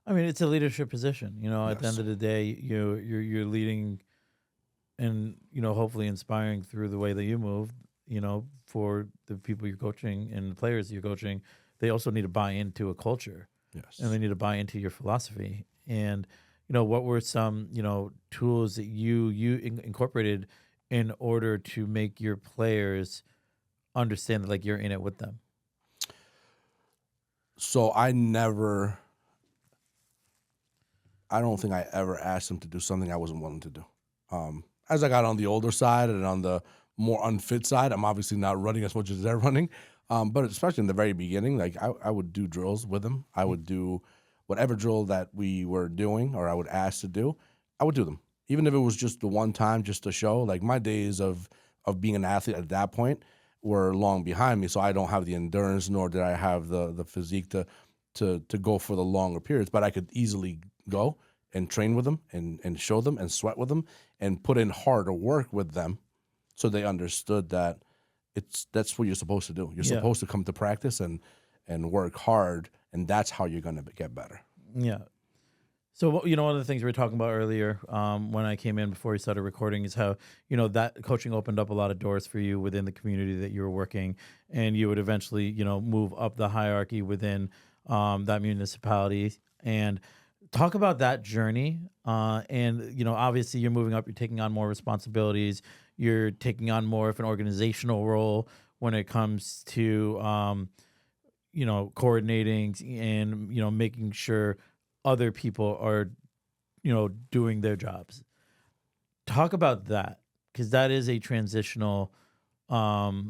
A: I mean it's a leadership position. At
C: Yes.
A: the end of the day, you're leading, and hopefully inspiring through the way that you move. For the people you're coaching and the players you're coaching they also need to buy into a culture,
C: Yes.
A: and they need to buy into your philosophy. And what were some tools that you incorporated in order to make your players understand that like you're in it with them?
C: So I don't think I ever asked them to do something I wasn't willing to do. As I got on the older side and on the more unfit side, I'm obviously not running as much as they're running. But especially in the very beginning, like I would do drills with them. I would do whatever drill that we were doing or I would ask to do, I would do them. Even if it was just the one time just to show, like my days of being an athlete at that point were long behind me. So I don't have the endurance nor did I have the physique to go for the longer periods, but I could easily go and train with them and show them and sweat with them and put in harder work with them so they understood that that's what you're supposed to do. You're
A: Yeah.
C: supposed to come to practice and work hard, and that's how you're going to get better.
A: Yeah. So, one of the things we were talking about earlier when I came in before we started recording is how, that coaching opened up a lot of doors for you within the community that you were working, and you would eventually, move up the hierarchy within that municipality. And talk about that journey. And, obviously you're moving up, you're taking on more responsibilities, you're taking on more of an organizational role when it comes to, coordinating and, making sure other people are, doing their jobs. Talk about that, because that is a transitional, that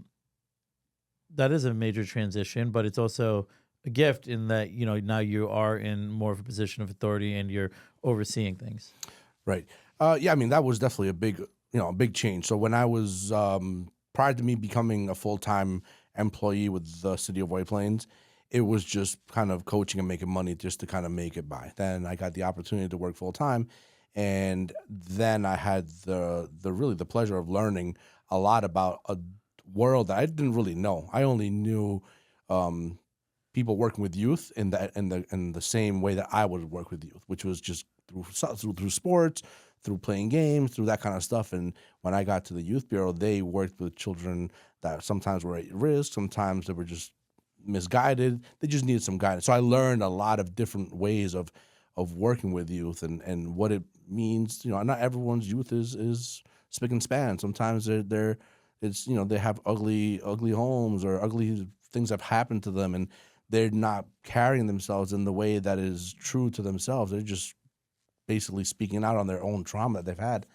A: is a major transition, but it's also a gift in that, now you are in more of a position of authority and you're overseeing things.
C: Right. Yeah, I mean, that was definitely a big change. So when I was, prior to me becoming a full-time employee with the city of White Plains, it was just kind of coaching and making money just to kind of make it by. Then I got the opportunity to work full-time, and then I had the pleasure of learning a lot about a world that I didn't really know. I only knew people working with youth in the same way that I would work with youth, which was just through sports, through playing games, through that kind of stuff. And when I got to the youth bureau, they worked with children that sometimes were at risk, sometimes they were just misguided. They just needed some guidance. So I learned a lot of different ways of working with youth and what it means. Not everyone's youth is spick and span. Sometimes they have ugly homes or ugly things have happened to them, and they're not carrying themselves in the way that is true to themselves. They're just basically speaking out on their own trauma that they've had.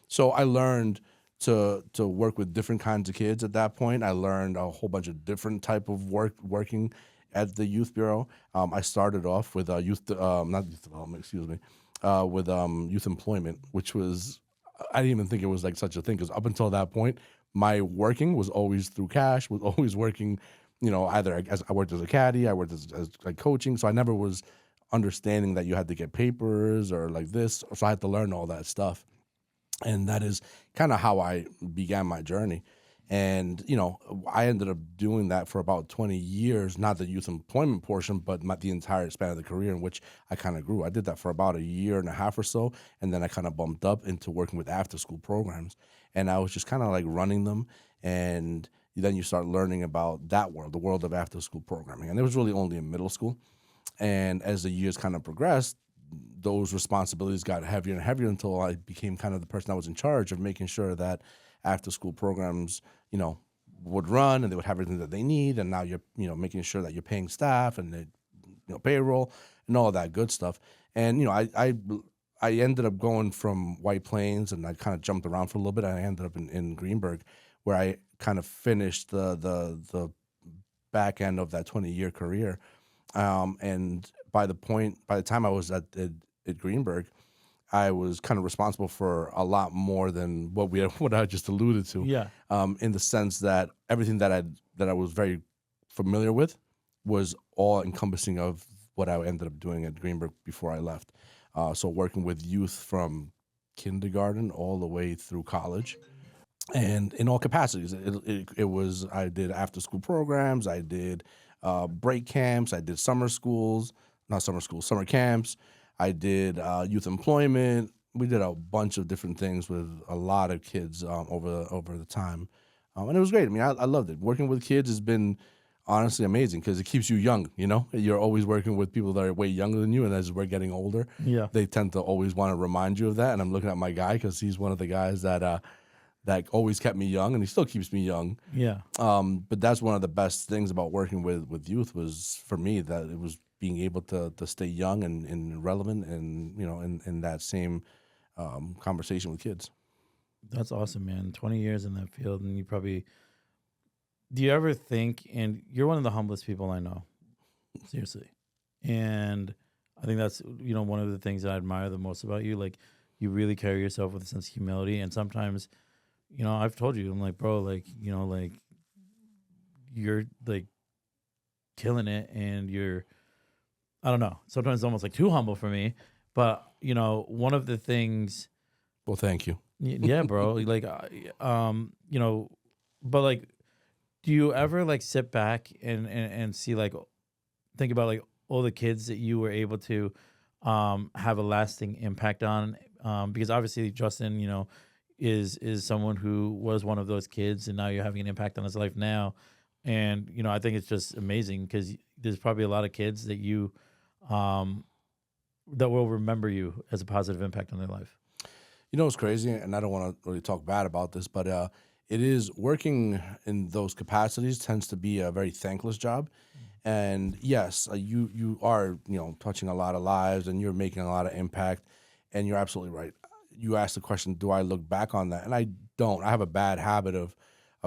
C: So I learned to work with different kinds of kids at that point. I learned a whole bunch of different type of working at the youth bureau. I started off with not youth development, excuse me, with youth employment, which was, I didn't even think it was like such a thing, because up until that point, my working was always through cash, was always working, either as I worked as a caddy, I worked as like coaching. So I never was understanding that you had to get papers or like this. So I had to learn all that stuff. And that is kind of how I began my journey. And, I ended up doing that for about 20 years, not the youth employment portion, but the entire span of the career in which I kind of grew. I did that for about a year and a half or so. And then I kind of bumped up into working with after school programs. And I was just kind of like running them. And then you start learning about that world, the world of after school programming. And it was really only in middle school. And as the years kind of progressed, those responsibilities got heavier and heavier until I became kind of the person that was in charge of making sure that after school programs, would run and they would have everything that they need. And now you're, making sure that you're paying staff and payroll and all that good stuff. And, I ended up going from White Plains, and I kind of jumped around for a little bit. I ended up in Greenberg, where I kind of finished the back end of that 20-year career. And by the time I was at Greenberg, I was kind of responsible for a lot more than what I just alluded to.
A: Yeah.
C: In the sense that everything that I was very familiar with was all encompassing of what I ended up doing at Greenberg before I left. So working with youth from kindergarten all the way through college, and in all capacities. It was, I did after school programs, I did break camps, I did summer camps, I did youth employment. We did a bunch of different things with a lot of kids over the time, and it was great. I mean, I loved it. Working with kids has been honestly amazing because it keeps you young. You know, you're always working with people that are way younger than you, and as we're getting older,
A: Yeah.
C: they tend to always want to remind you of that. And I'm looking at my guy because he's one of the guys that always kept me young, and he still keeps me young.
A: Yeah.
C: But that's one of the best things about working with youth was for me that it was being able to stay young and relevant, and in that same conversation with kids.
A: That's awesome, man. 20 years in that field, and you probably. Do you ever think, and you're one of the humblest people I know, seriously. And I think that's, one of the things that I admire the most about you. Like, you really carry yourself with a sense of humility. And sometimes, I've told you, I'm like, bro, like, you're like killing it. And you're, I don't know, sometimes it's almost like too humble for me. But, one of the things.
C: Well, thank you.
A: Yeah, bro. Like, but like, do you ever like sit back and see like think about like all the kids that you were able to have a lasting impact on? Because obviously Justin, is someone who was one of those kids, and now you're having an impact on his life now. And I think it's just amazing because there's probably a lot of kids that you that will remember you as a positive impact on their life.
C: You know what's crazy, and I don't want to really talk bad about this, but it is working in those capacities tends to be a very thankless job. And yes, you are touching a lot of lives, and you're making a lot of impact. And you're absolutely right. You asked the question, do I look back on that? And I don't. I have a bad habit of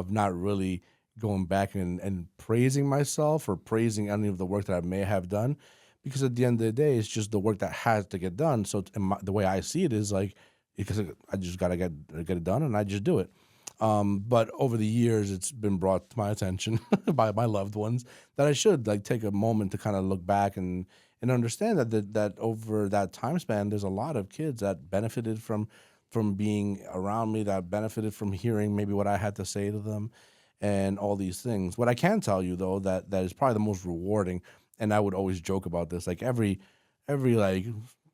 C: not really going back and praising myself or praising any of the work that I may have done, because at the end of the day, it's just the work that has to get done. So the way I see it is like, because I just gotta get it done, and I just do it. But over the years, it's been brought to my attention by my loved ones that I should like take a moment to kind of look back and understand that over that time span, there's a lot of kids that benefited from being around me, that benefited from hearing maybe what I had to say to them, and all these things. What I can tell you though, that is probably the most rewarding, and I would always joke about this, like every like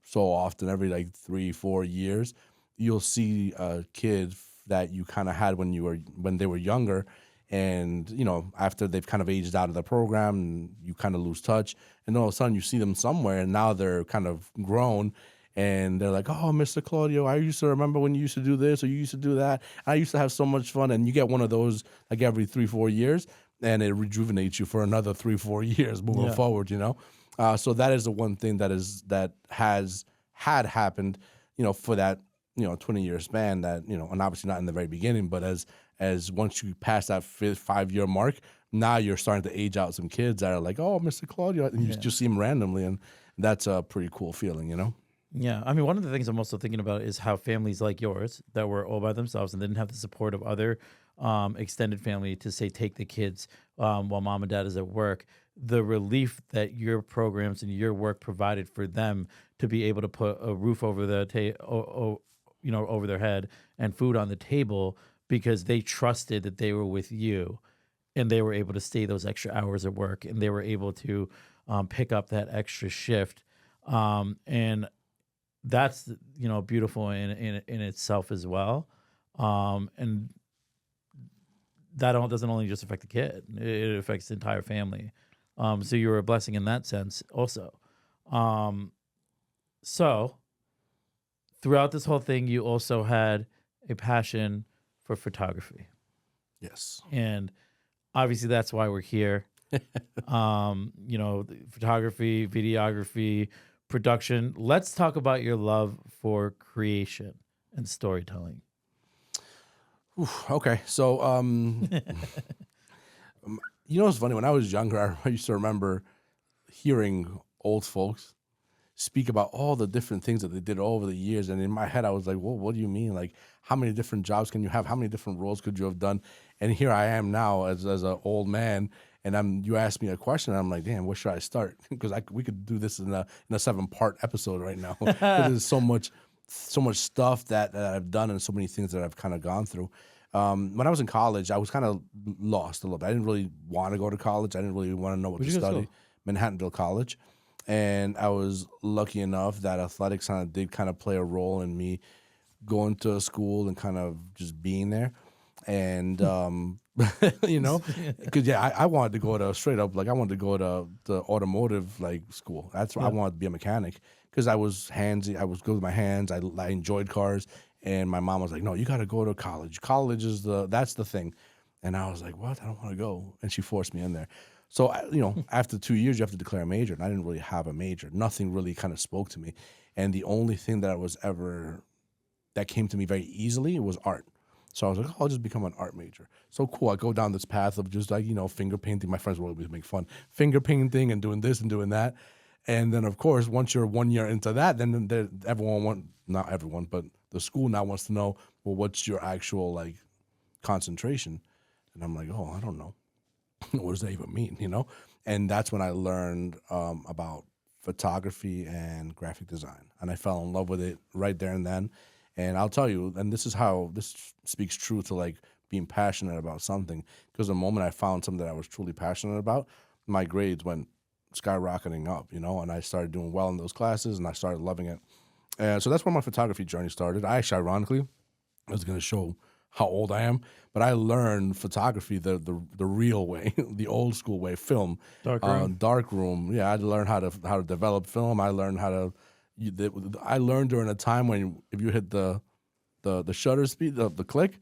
C: so often, every like 3-4 years, you'll see a kid that you kind of had when they were younger, and after they've kind of aged out of the program, and you kind of lose touch, and all of a sudden you see them somewhere, and now they're kind of grown, and they're like, oh, Mr. Claudio, I used to remember when you used to do this or you used to do that. I used to have so much fun. And you get one of those like every 3-4 years, and it rejuvenates you for another 3-4 years moving forward. So that is the one thing that had happened, for that 20-year span, that and obviously not in the very beginning, but as once you pass that 5-year mark, now you're starting to age out some kids that are like, oh, Mr. Claudio, and you just see them randomly, and that's a pretty cool feeling,
A: Yeah, I mean, one of the things I'm also thinking about is how families like yours that were all by themselves and didn't have the support of other extended family to say take the kids while mom and dad is at work. The relief that your programs and your work provided for them to be able to put a roof over the over their head and food on the table because they trusted that they were with you, and they were able to stay those extra hours at work, and they were able to pick up that extra shift, and that's beautiful in itself as well, and that doesn't only just affect the kid; it affects the entire family. So you're a blessing in that sense, also. So throughout this whole thing, you also had a passion for photography.
C: Yes,
A: and obviously that's why we're here. Photography, videography, production. Let's talk about your love for creation and storytelling.
C: Okay, so it's funny, when I was younger, I used to remember hearing old folks speak about all the different things that they did over the years, and in my head I was like, well, what do you mean? Like, how many different jobs can you have? How many different roles could you have done? And here I am now as an old man, and you asked me a question, and I'm like, damn, where should I start? Because we could do this in a 7-part episode right now. There's so much stuff that I've done, and so many things that I've kind of gone through. When I was in college, I was kind of lost a little bit. I didn't really want to go to college. I didn't really want to know what to study. Manhattanville College. And I was lucky enough that athletics did play a role in me going to school and kind of just being there. And you know, because I wanted to go to straight up like I wanted to go to the automotive like school. That's why I wanted to be a mechanic because I was handsy. I was good with my hands. I enjoyed cars, and my mom was like, "No, you got to go to college. College is that's the thing." And I was like, "What? I don't want to go." And she forced me in there. So you know, after 2 years, you have to declare a major, and I didn't really have a major. Nothing really kind of spoke to me, and the only thing that came to me very easily was art. So I was like, oh, I'll just become an art major. So cool. I go down this path of just like, you know, finger painting. My friends will always make fun. Finger painting and doing this and doing that. And then, of course, once you're 1 year into that, then not everyone, but the school now wants to know, well, what's your actual like concentration? And I'm like, oh, I don't know. What does that even mean, you know? And that's when I learned about photography and graphic design. And I fell in love with it right there and then. And I'll tell you, and this is how this speaks true to like being passionate about something. Because the moment I found something that I was truly passionate about, my grades went skyrocketing up, you know, and I started doing well in those classes and I started loving it. And so that's where my photography journey started. I actually, ironically, I was going to show how old I am, but I learned photography the real way, the old school way, film. Dark room. Yeah, I had to learn how to develop film. I learned how to. I learned during a time when if you hit the shutter speed, the click,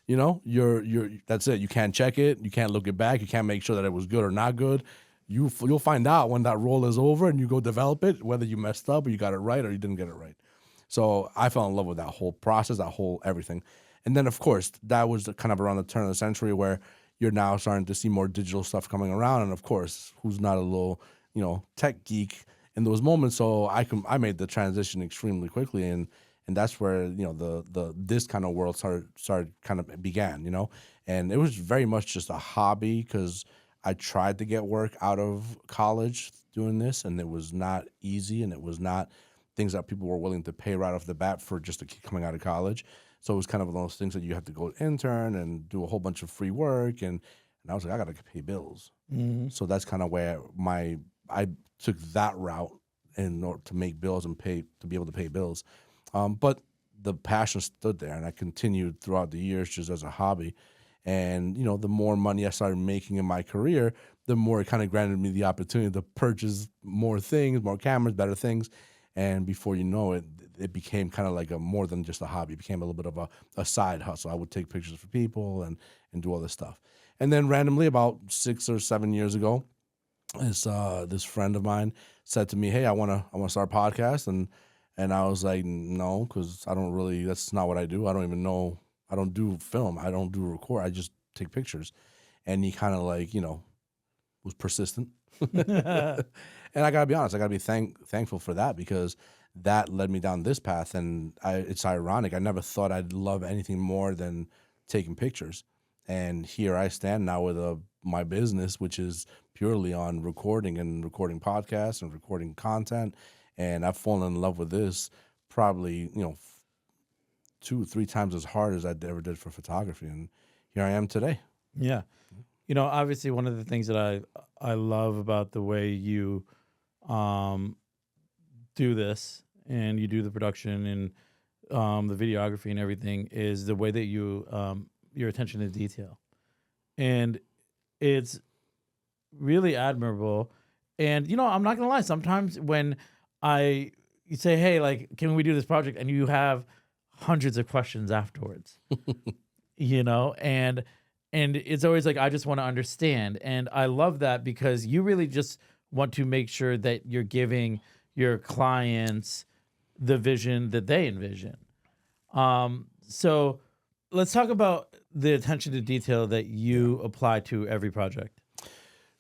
C: you know, you're that's it. You can't check it. You can't look it back. You can't make sure that it was good or not good. You'll find out when that roll is over and you go develop it, whether you messed up or you got it right or you didn't get it right. So I fell in love with that whole process, that whole everything. And then, of course, that was kind of around the turn of the century where you're now starting to see more digital stuff coming around. And, of course, who's not a little, you know, tech geek in those moments? So I made the transition extremely quickly. And that's where, you know, this kind of world started kind of began, you know. And it was very much just a hobby because I tried to get work out of college doing this, and it was not easy, and it was not things that people were willing to pay right off the bat for just a kid coming out of college. So it was kind of one of those things that you have to go intern and do a whole bunch of free work, and I was like, I gotta pay bills. Mm-hmm. So that's kind of where I took that route in order to make bills and to be able to pay bills. But the passion stood there, and I continued throughout the years just as a hobby. And, you know, the more money I started making in my career, the more it kind of granted me the opportunity to purchase more things, more cameras, better things. And before you know it, it became kind of like more than just a hobby. It became a little bit of a side hustle. I would take pictures for people and do all this stuff. And then randomly, about 6 or 7 years ago, this friend of mine said to me, "Hey, I want to start a podcast." And I was like, "No, because that's not what I do. I don't even know. I don't do film. I don't do record. I just take pictures." And he kind of like, you know, was persistent. And I gotta be honest, I gotta be thankful for that because that led me down this path. And it's ironic. I never thought I'd love anything more than taking pictures. And here I stand now with my business, which is purely on recording podcasts and recording content. And I've fallen in love with this probably, you know, 2 or 3 times as hard as I ever did for photography. And here I am today.
A: Yeah. You know, obviously one of the things that I love about the way you do this and you do the production and the videography and everything is the way that you your attention to detail. And it's really admirable. And, you know, I'm not going to lie. Sometimes when you say, hey, like, can we do this project? And you have hundreds of questions afterwards, you know, and it's always like, I just want to understand. And I love that because you really just want to make sure that you're giving your clients the vision that they envision. So let's talk about the attention to detail that you apply to every project.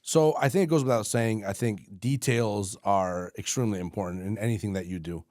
C: So I think it goes without saying, I think details are extremely important in anything that you do.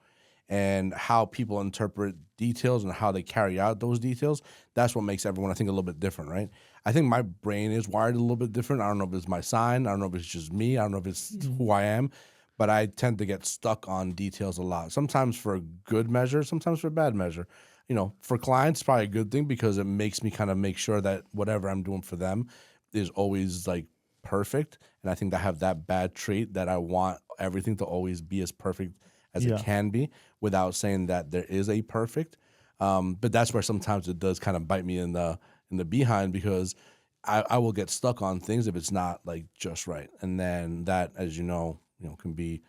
C: And how people interpret details and how they carry out those details, that's what makes everyone, I think, a little bit different, right? I think my brain is wired a little bit different. I don't know if it's my sign. I don't know if it's just me. I don't know if it's who I am. But I tend to get stuck on details a lot. Sometimes for a good measure, sometimes for a bad measure. You know, for clients, probably a good thing because it makes me kind of make sure that whatever I'm doing for them is always like perfect. And I think I have that bad trait that I want everything to always be as perfect as it can be without saying that there is a perfect. But that's where sometimes it does kind of bite me in the in the behind because I will get stuck on things if it's not like just right. And then that, as you know, can be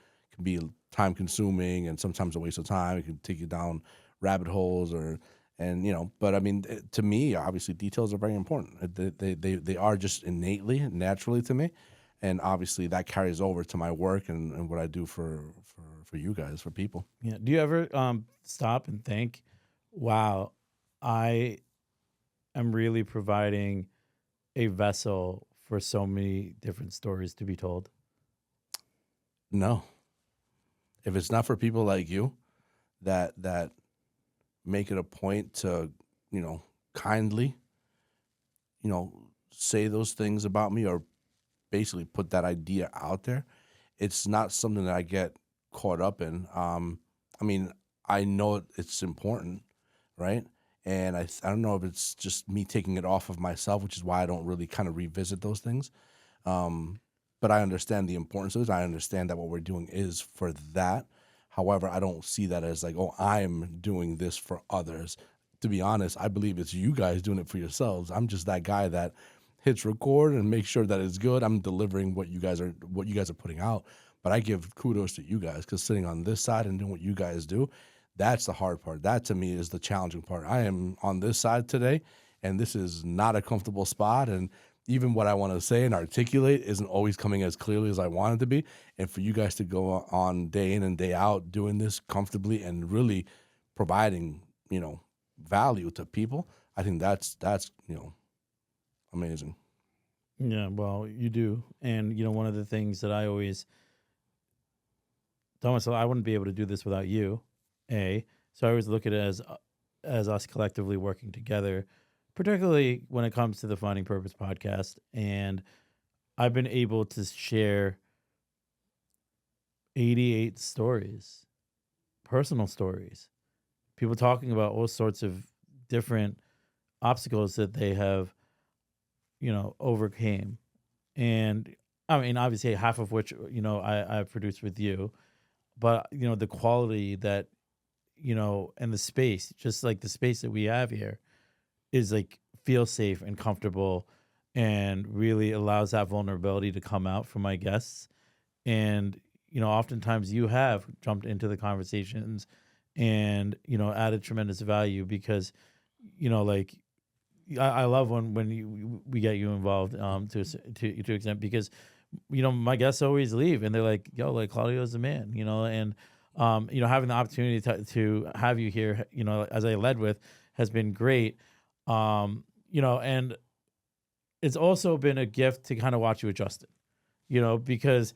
C: time consuming and sometimes a waste of time. It can take you down rabbit holes but I mean, to me, obviously details are very important. They are just innately, naturally to me. And obviously that carries over to my work and what I do for you guys, for people.
A: Yeah. Do you ever stop and think, wow, I am really providing a vessel for so many different stories to be told?
C: No. If it's not for people like you that make it a point to, kindly, say those things about me or basically put that idea out there, it's not something that I get caught up in. I mean, I know it's important, right? And I don't know if it's just me taking it off of myself, which is why I don't really kind of revisit those things. But I understand the importance of it. I understand that what we're doing is for that. However, I don't see that as like, oh, I'm doing this for others. To be honest, I believe it's you guys doing it for yourselves. I'm just that guy that hits record and makes sure that it's good. I'm delivering what you guys are putting out. But I give kudos to you guys because sitting on this side and doing what you guys do, that's the hard part. That to me is the challenging part. I am on this side today, and this is not a comfortable spot. And even what I want to say and articulate isn't always coming as clearly as I want it to be. And for you guys to go on day in and day out doing this comfortably and really providing, value to people, I think that's amazing.
A: Yeah, well, you do. And, one of the things that I always tell myself, I wouldn't be able to do this without you, A. So I always look at it as us collectively working together, particularly when it comes to the Finding Purpose podcast. And I've been able to share 88 stories, personal stories, people talking about all sorts of different obstacles that they have, overcame. And I mean, obviously half of which, I've produced with you, but, the quality that, and the space, just like the space that we have here is like feel safe and comfortable and really allows that vulnerability to come out from my guests. And, oftentimes you have jumped into the conversations and, added tremendous value because, like I love when we get you involved to extent because, my guests always leave and they're like, yo, like Claudio's the man, and, having the opportunity to have you here, as I led with has been great. And it's also been a gift to kind of watch you adjust it, because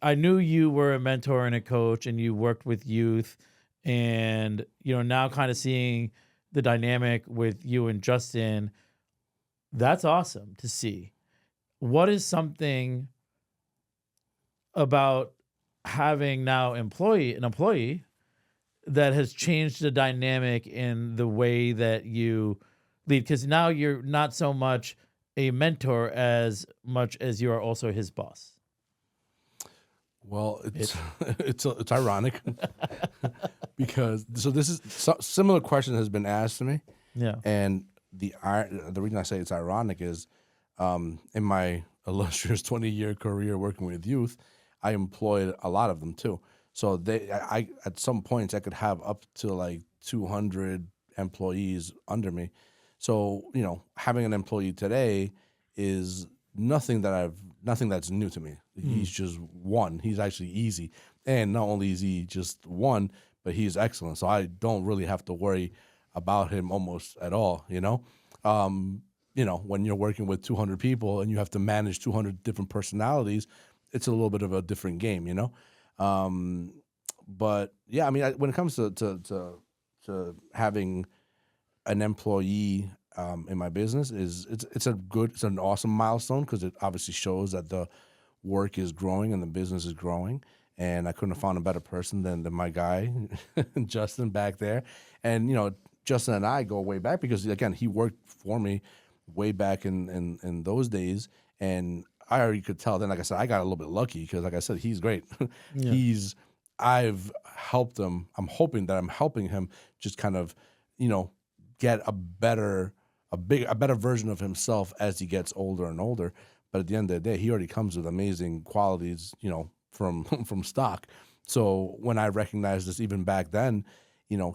A: I knew you were a mentor and a coach and you worked with youth and, now kind of seeing the dynamic with you and Justin, that's awesome to see. What is something about having now an employee that has changed the dynamic in the way that you lead? Because now you're not so much a mentor as much as you are also his boss.
C: Well, it's ironic because similar question has been asked to me.
A: Yeah.
C: And the reason I say it's ironic is in my illustrious 20-year career working with youth, I employed a lot of them too. So I at some points I could have up to like 200 employees under me. So, having an employee today is nothing that's new to me. He's just one. He's actually easy. And not only is he just one, but he's excellent. So I don't really have to worry about him almost at all, when you're working with 200 people and you have to manage 200 different personalities, it's a little bit of a different game, But yeah, I mean, when it comes to having an employee in my business, it's an awesome milestone because it obviously shows that the work is growing and the business is growing. And I couldn't have found a better person than my guy, Justin, back there. And Justin and I go way back because again, he worked for me way back in those days, and I already could tell then. Like I said, I got a little bit lucky because, like I said, he's great.
A: Yeah.
C: I've helped him. I'm hoping that I'm helping him just kind of, get a better a better version of himself as he gets older and older. But at the end of the day, he already comes with amazing qualities, from from stock. So when I recognized this even back then,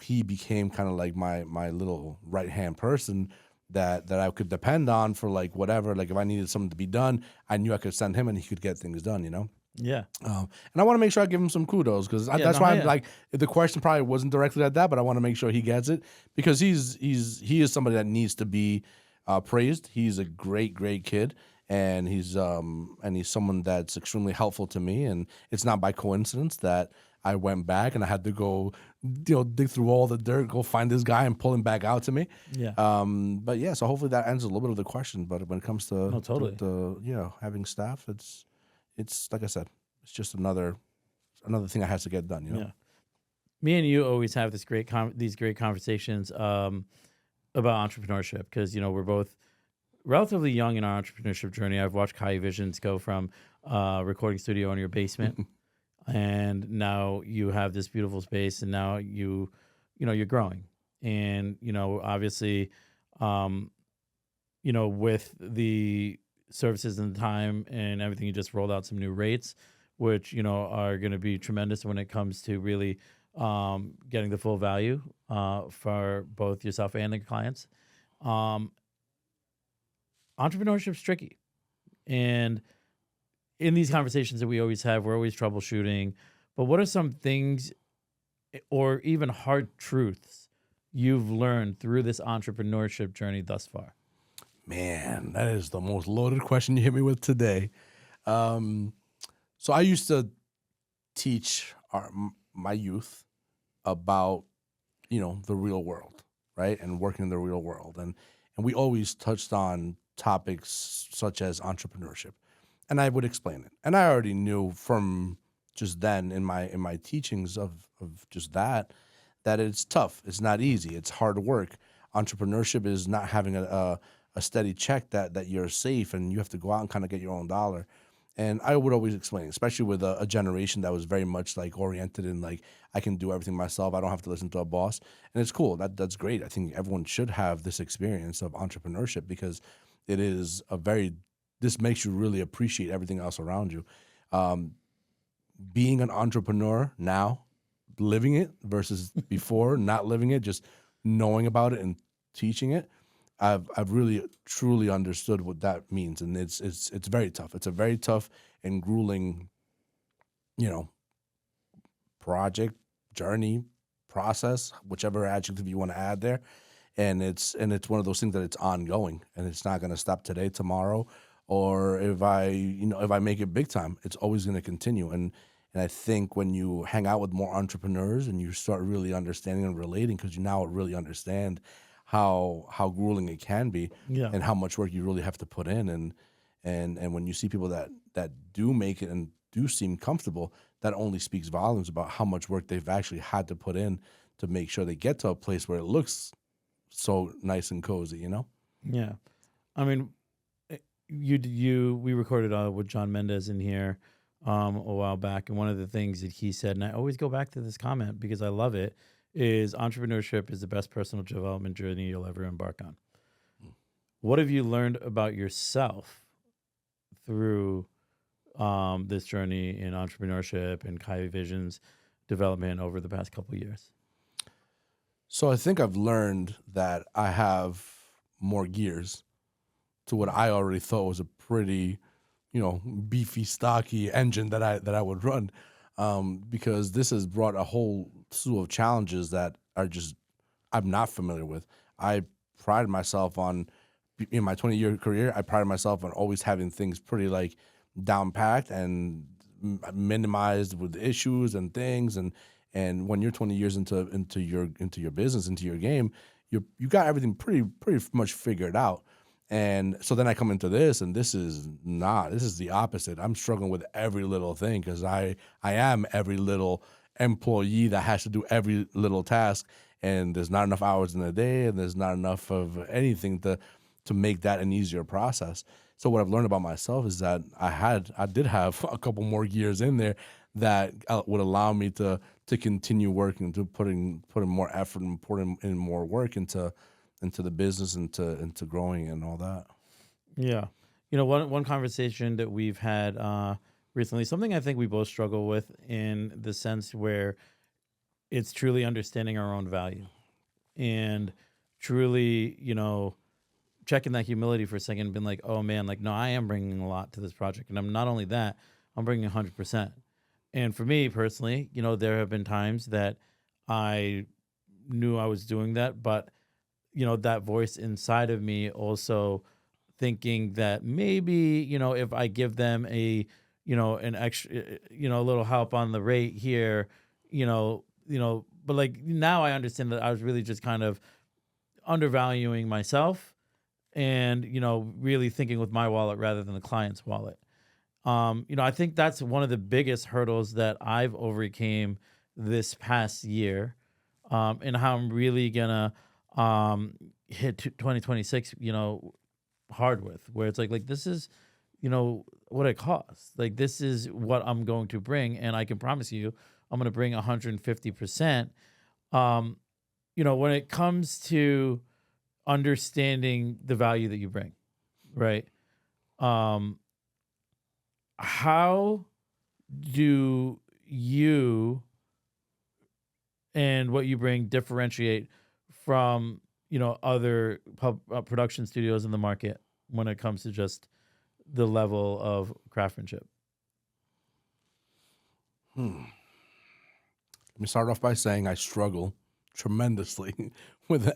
C: he became kind of like my little right hand person that I could depend on for like whatever. Like if I needed something to be done, I knew I could send him and he could get things done.
A: Yeah.
C: And I want to make sure I give him some kudos because that's why I'm like the question probably wasn't directly at that, but I want to make sure he gets it because he is somebody that needs to be praised. He's a great kid. And he's someone that's extremely helpful to me, and it's not by coincidence that I went back and I had to go, dig through all the dirt, go find this guy and pull him back out to me.
A: Yeah.
C: But yeah, so hopefully that answers a little bit of the question. But when it comes to
A: totally.
C: having staff, it's like I said, it's just another thing that has to get done.
A: Yeah. Me and you always have these great conversations about entrepreneurship because we're both relatively young in our entrepreneurship journey. I've watched Cayivisions go from recording studio in your basement, and now you have this beautiful space, and now you're growing, and obviously, with the services and the time and everything, you just rolled out some new rates, which are going to be tremendous when it comes to really getting the full value for both yourself and the clients. Entrepreneurship's tricky. And in these conversations that we always have, we're always troubleshooting. But what are some things or even hard truths you've learned through this entrepreneurship journey thus far?
C: Man, that is the most loaded question you hit me with today. So I used to teach my youth about, the real world, right? And working in the real world. And we always touched on topics such as entrepreneurship, and I would explain it. And I already knew from just then in my teachings of just that it's tough. It's not easy. It's hard work. Entrepreneurship is not having a steady check that you're safe and you have to go out and kind of get your own dollar. And I would always explain, especially with a generation that was very much like oriented in like, I can do everything myself. I don't have to listen to a boss. And it's cool. That's great. I think everyone should have this experience of entrepreneurship because it is this makes you really appreciate everything else around you. Being an entrepreneur now, living it versus before not living it, just knowing about it and teaching it, I've really truly understood what that means, and it's very tough. It's a very tough and grueling, project, journey, process, whichever adjective you want to add there, and it's one of those things that it's ongoing, and it's not going to stop today, tomorrow, or if I make it big time, it's always going to continue. And I think when you hang out with more entrepreneurs and you start really understanding and relating, because you now really understand how grueling it can be, and how much work you really have to put in, and when you see people that do make it and do seem comfortable, that only speaks volumes about how much work they've actually had to put in to make sure they get to a place where it looks so nice and cozy,
A: Yeah, I mean, we recorded with John Mendez in here a while back, and one of the things that he said, and I always go back to this comment because I love it, is entrepreneurship is the best personal development journey you'll ever embark on. What have you learned about yourself through this journey in entrepreneurship and Cayivisions development over the past couple of years?
C: So I think I've learned that I have more gears to what I already thought was a pretty, beefy, stocky engine that I would run. Because this has brought a whole slew of challenges that I'm not familiar with. I pride myself on, in my 20-year career, I pride myself on always having things pretty like down packed and minimized with issues and things. And when you're 20 years into your business, into your game, you got everything pretty much figured out. And so then I come into this, and this is the opposite. I'm struggling with every little thing because I am every little employee that has to do every little task, and there's not enough hours in the day, and there's not enough of anything to make that an easier process. So what I've learned about myself is that I did have a couple more gears in there that would allow me to continue working, to putting more effort and putting in more work into the business, into growing and all that.
A: Yeah. One conversation that we've had recently, something I think we both struggle with in the sense where it's truly understanding our own value and truly, checking that humility for a second and being like, oh man, like, no, I am bringing a lot to this project. And I'm not only that, I'm bringing 100%. And for me personally, there have been times that I knew I was doing that, but, that voice inside of me also thinking that maybe, if I give them an extra, a little help on the rate here, but like now I understand that I was really just kind of undervaluing myself and, really thinking with my wallet rather than the client's wallet. I think that's one of the biggest hurdles that I've overcame this past year, and how I'm really gonna hit 2026, hard with, where it's like this is, what it costs. Like this is what I'm going to bring, and I can promise you, I'm going to bring 150%. When it comes to understanding the value that you bring, right? How do you and what you bring differentiate from other production studios in the market when it comes to just the level of craftsmanship?
C: Let me start off by saying I struggle tremendously with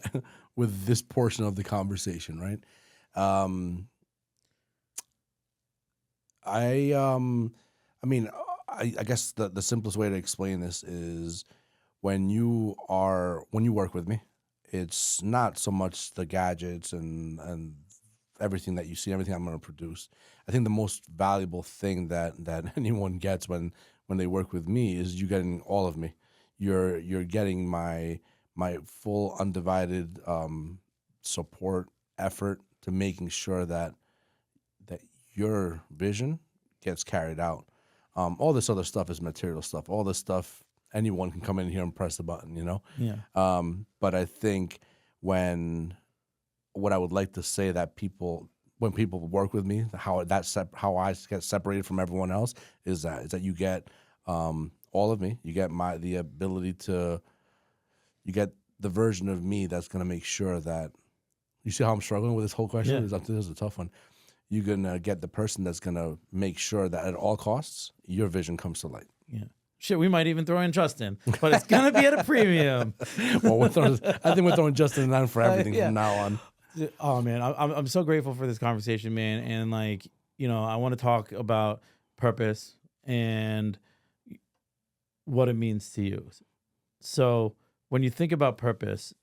C: this portion of the conversation, right? I guess the simplest way to explain this is when you work with me, it's not so much the gadgets and everything that you see, everything I'm going to produce. I think the most valuable thing that anyone gets when they work with me is you getting all of me. You're getting my full undivided support, effort to making sure that your vision gets carried out. All this other stuff is material stuff. All this stuff, anyone can come in here and press the button,
A: Yeah.
C: But I think what I would like to say that when people work with me, how I get separated from everyone else is that you get all of me. You get the ability you get the version of me that's going to make sure that, you see how I'm struggling with this whole question?
A: Yeah.
C: This is a tough one. You're going to get the person that's going to make sure that at all costs, your vision comes to light.
A: Yeah. Shit, we might even throw in Justin, but it's going to be at a premium.
C: Well, I think we're throwing Justin in for everything from now on.
A: Oh man, I'm so grateful for this conversation, man. And I want to talk about purpose and what it means to you. So when you think about purpose,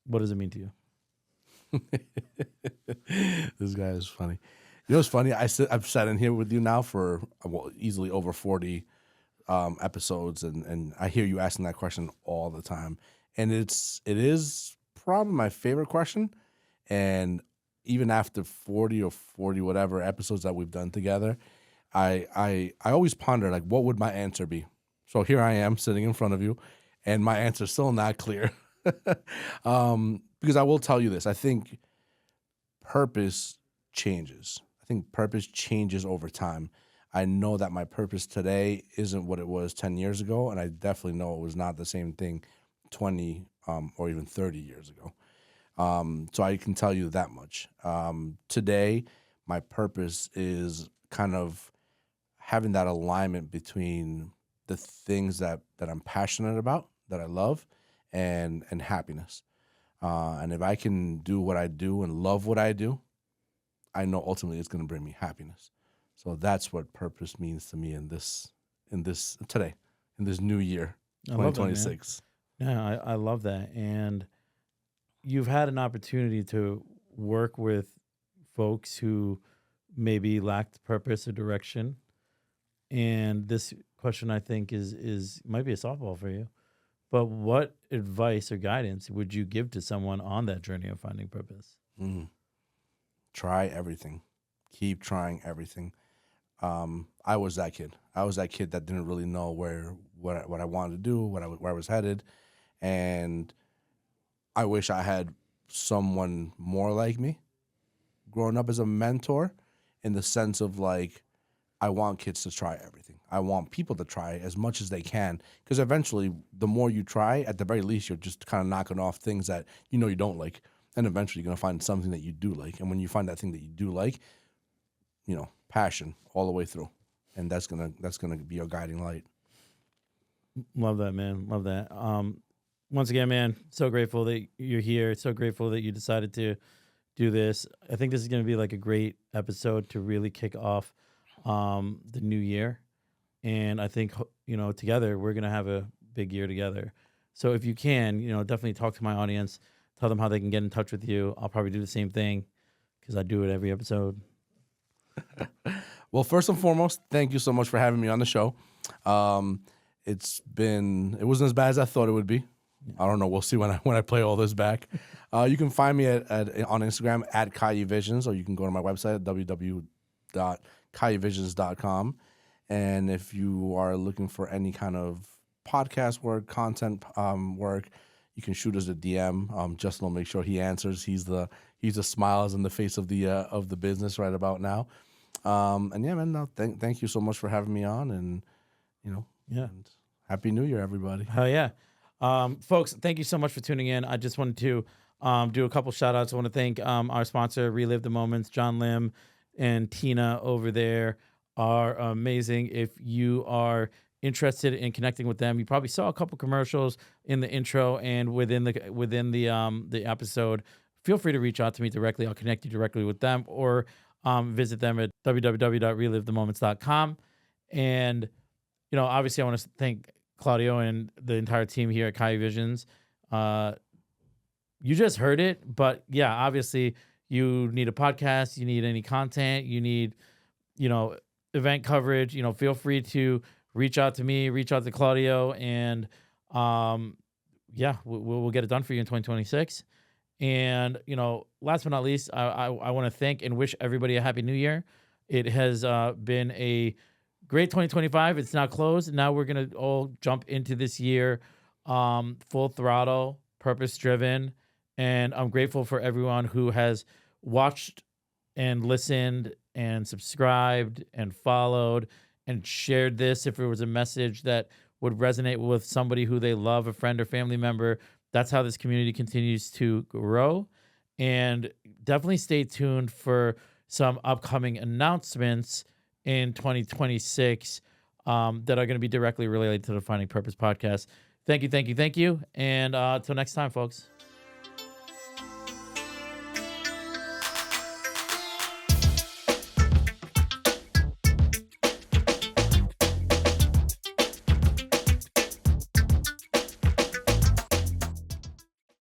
A: what does it mean to you?
C: This guy is funny. You know what's funny? I've sat in here with you now for easily over 40 episodes, and I hear you asking that question all the time. And it is probably my favorite question. And even after 40 or 40 whatever episodes that we've done together, I always ponder, like, what would my answer be? So here I am sitting in front of you, and my answer's still not clear. Because I will tell you this, I think purpose changes. I think purpose changes over time. I know that my purpose today isn't what it was 10 years ago, and I definitely know it was not the same thing 20 or even 30 years ago. So I can tell you that much. Today, my purpose is kind of having that alignment between the things that I'm passionate about, that I love, and happiness. And if I can do what I do and love what I do, I know ultimately it's going to bring me happiness. So that's what purpose means to me in this today, in this new year, 2026.
A: Yeah, I love that. And you've had an opportunity to work with folks who maybe lacked purpose or direction. And this question, I think, is might be a softball for you. But what advice or guidance would you give to someone on that journey of finding purpose?
C: Try everything. Keep trying everything. I was that kid. I was that kid that didn't really know what I wanted to do, where I was headed, and I wish I had someone more like me growing up as a mentor, in the sense of like, I want kids to try everything. I want people to try as much as they can, because eventually the more you try, at the very least, you're just kind of knocking off things that you know you don't like. And eventually you're going to find something that you do like. And when you find that thing that you do like, you know, passion all the way through. And that's going to be your guiding light.
A: Love that, man. Love that. Once again, man, so grateful that you're here. So grateful that you decided to do this. I think this is going to be like a great episode to really kick off the new year. And I think, you know, together we're going to have a big year together. So if you can, you know, definitely talk to my audience, tell them how they can get in touch with you. I'll probably do the same thing because I do it every episode.
C: Well, first and foremost, thank you so much for having me on the show. It wasn't as bad as I thought it would be. I don't know. We'll see when I play all this back. You can find me on Instagram at Cayivisions, or you can go to my website at www.cayivisions.com. And if you are looking for any kind of podcast work, content work, you can shoot us a DM. Justin will make sure he answers. He's the smiles in the face of the business right about now. And yeah, man, no, thank you so much for having me on, and and Happy New Year, everybody.
A: Hell yeah. Folks, thank you so much for tuning in. I just wanted to do a couple shout outs. I want to thank our sponsor, Relive the Moments. John Lim and Tina over there are amazing. If you are interested in connecting with them, you probably saw a couple commercials in the intro and within the episode. Feel free to reach out to me directly. I'll connect you directly with them, or visit them at www.relivethemoments.com. And obviously, I want to thank Claudio and the entire team here at Cayivisions. You just heard it, but yeah, obviously, you need a podcast, you need any content, you need, event coverage. Feel free to reach out to me, reach out to Claudio, and yeah, we'll get it done for you in 2026. And last but not least, I want to thank and wish everybody a happy new year. It has been a great 2025. It's now closed. Now we're going to all jump into this year full throttle, purpose-driven. And I'm grateful for everyone who has watched and listened and subscribed and followed and shared this. If it was a message that would resonate with somebody who they love, a friend or family member, that's how this community continues to grow. And definitely stay tuned for some upcoming announcements in 2026 that are going to be directly related to the Finding Purpose podcast. Thank you. And until next time, folks.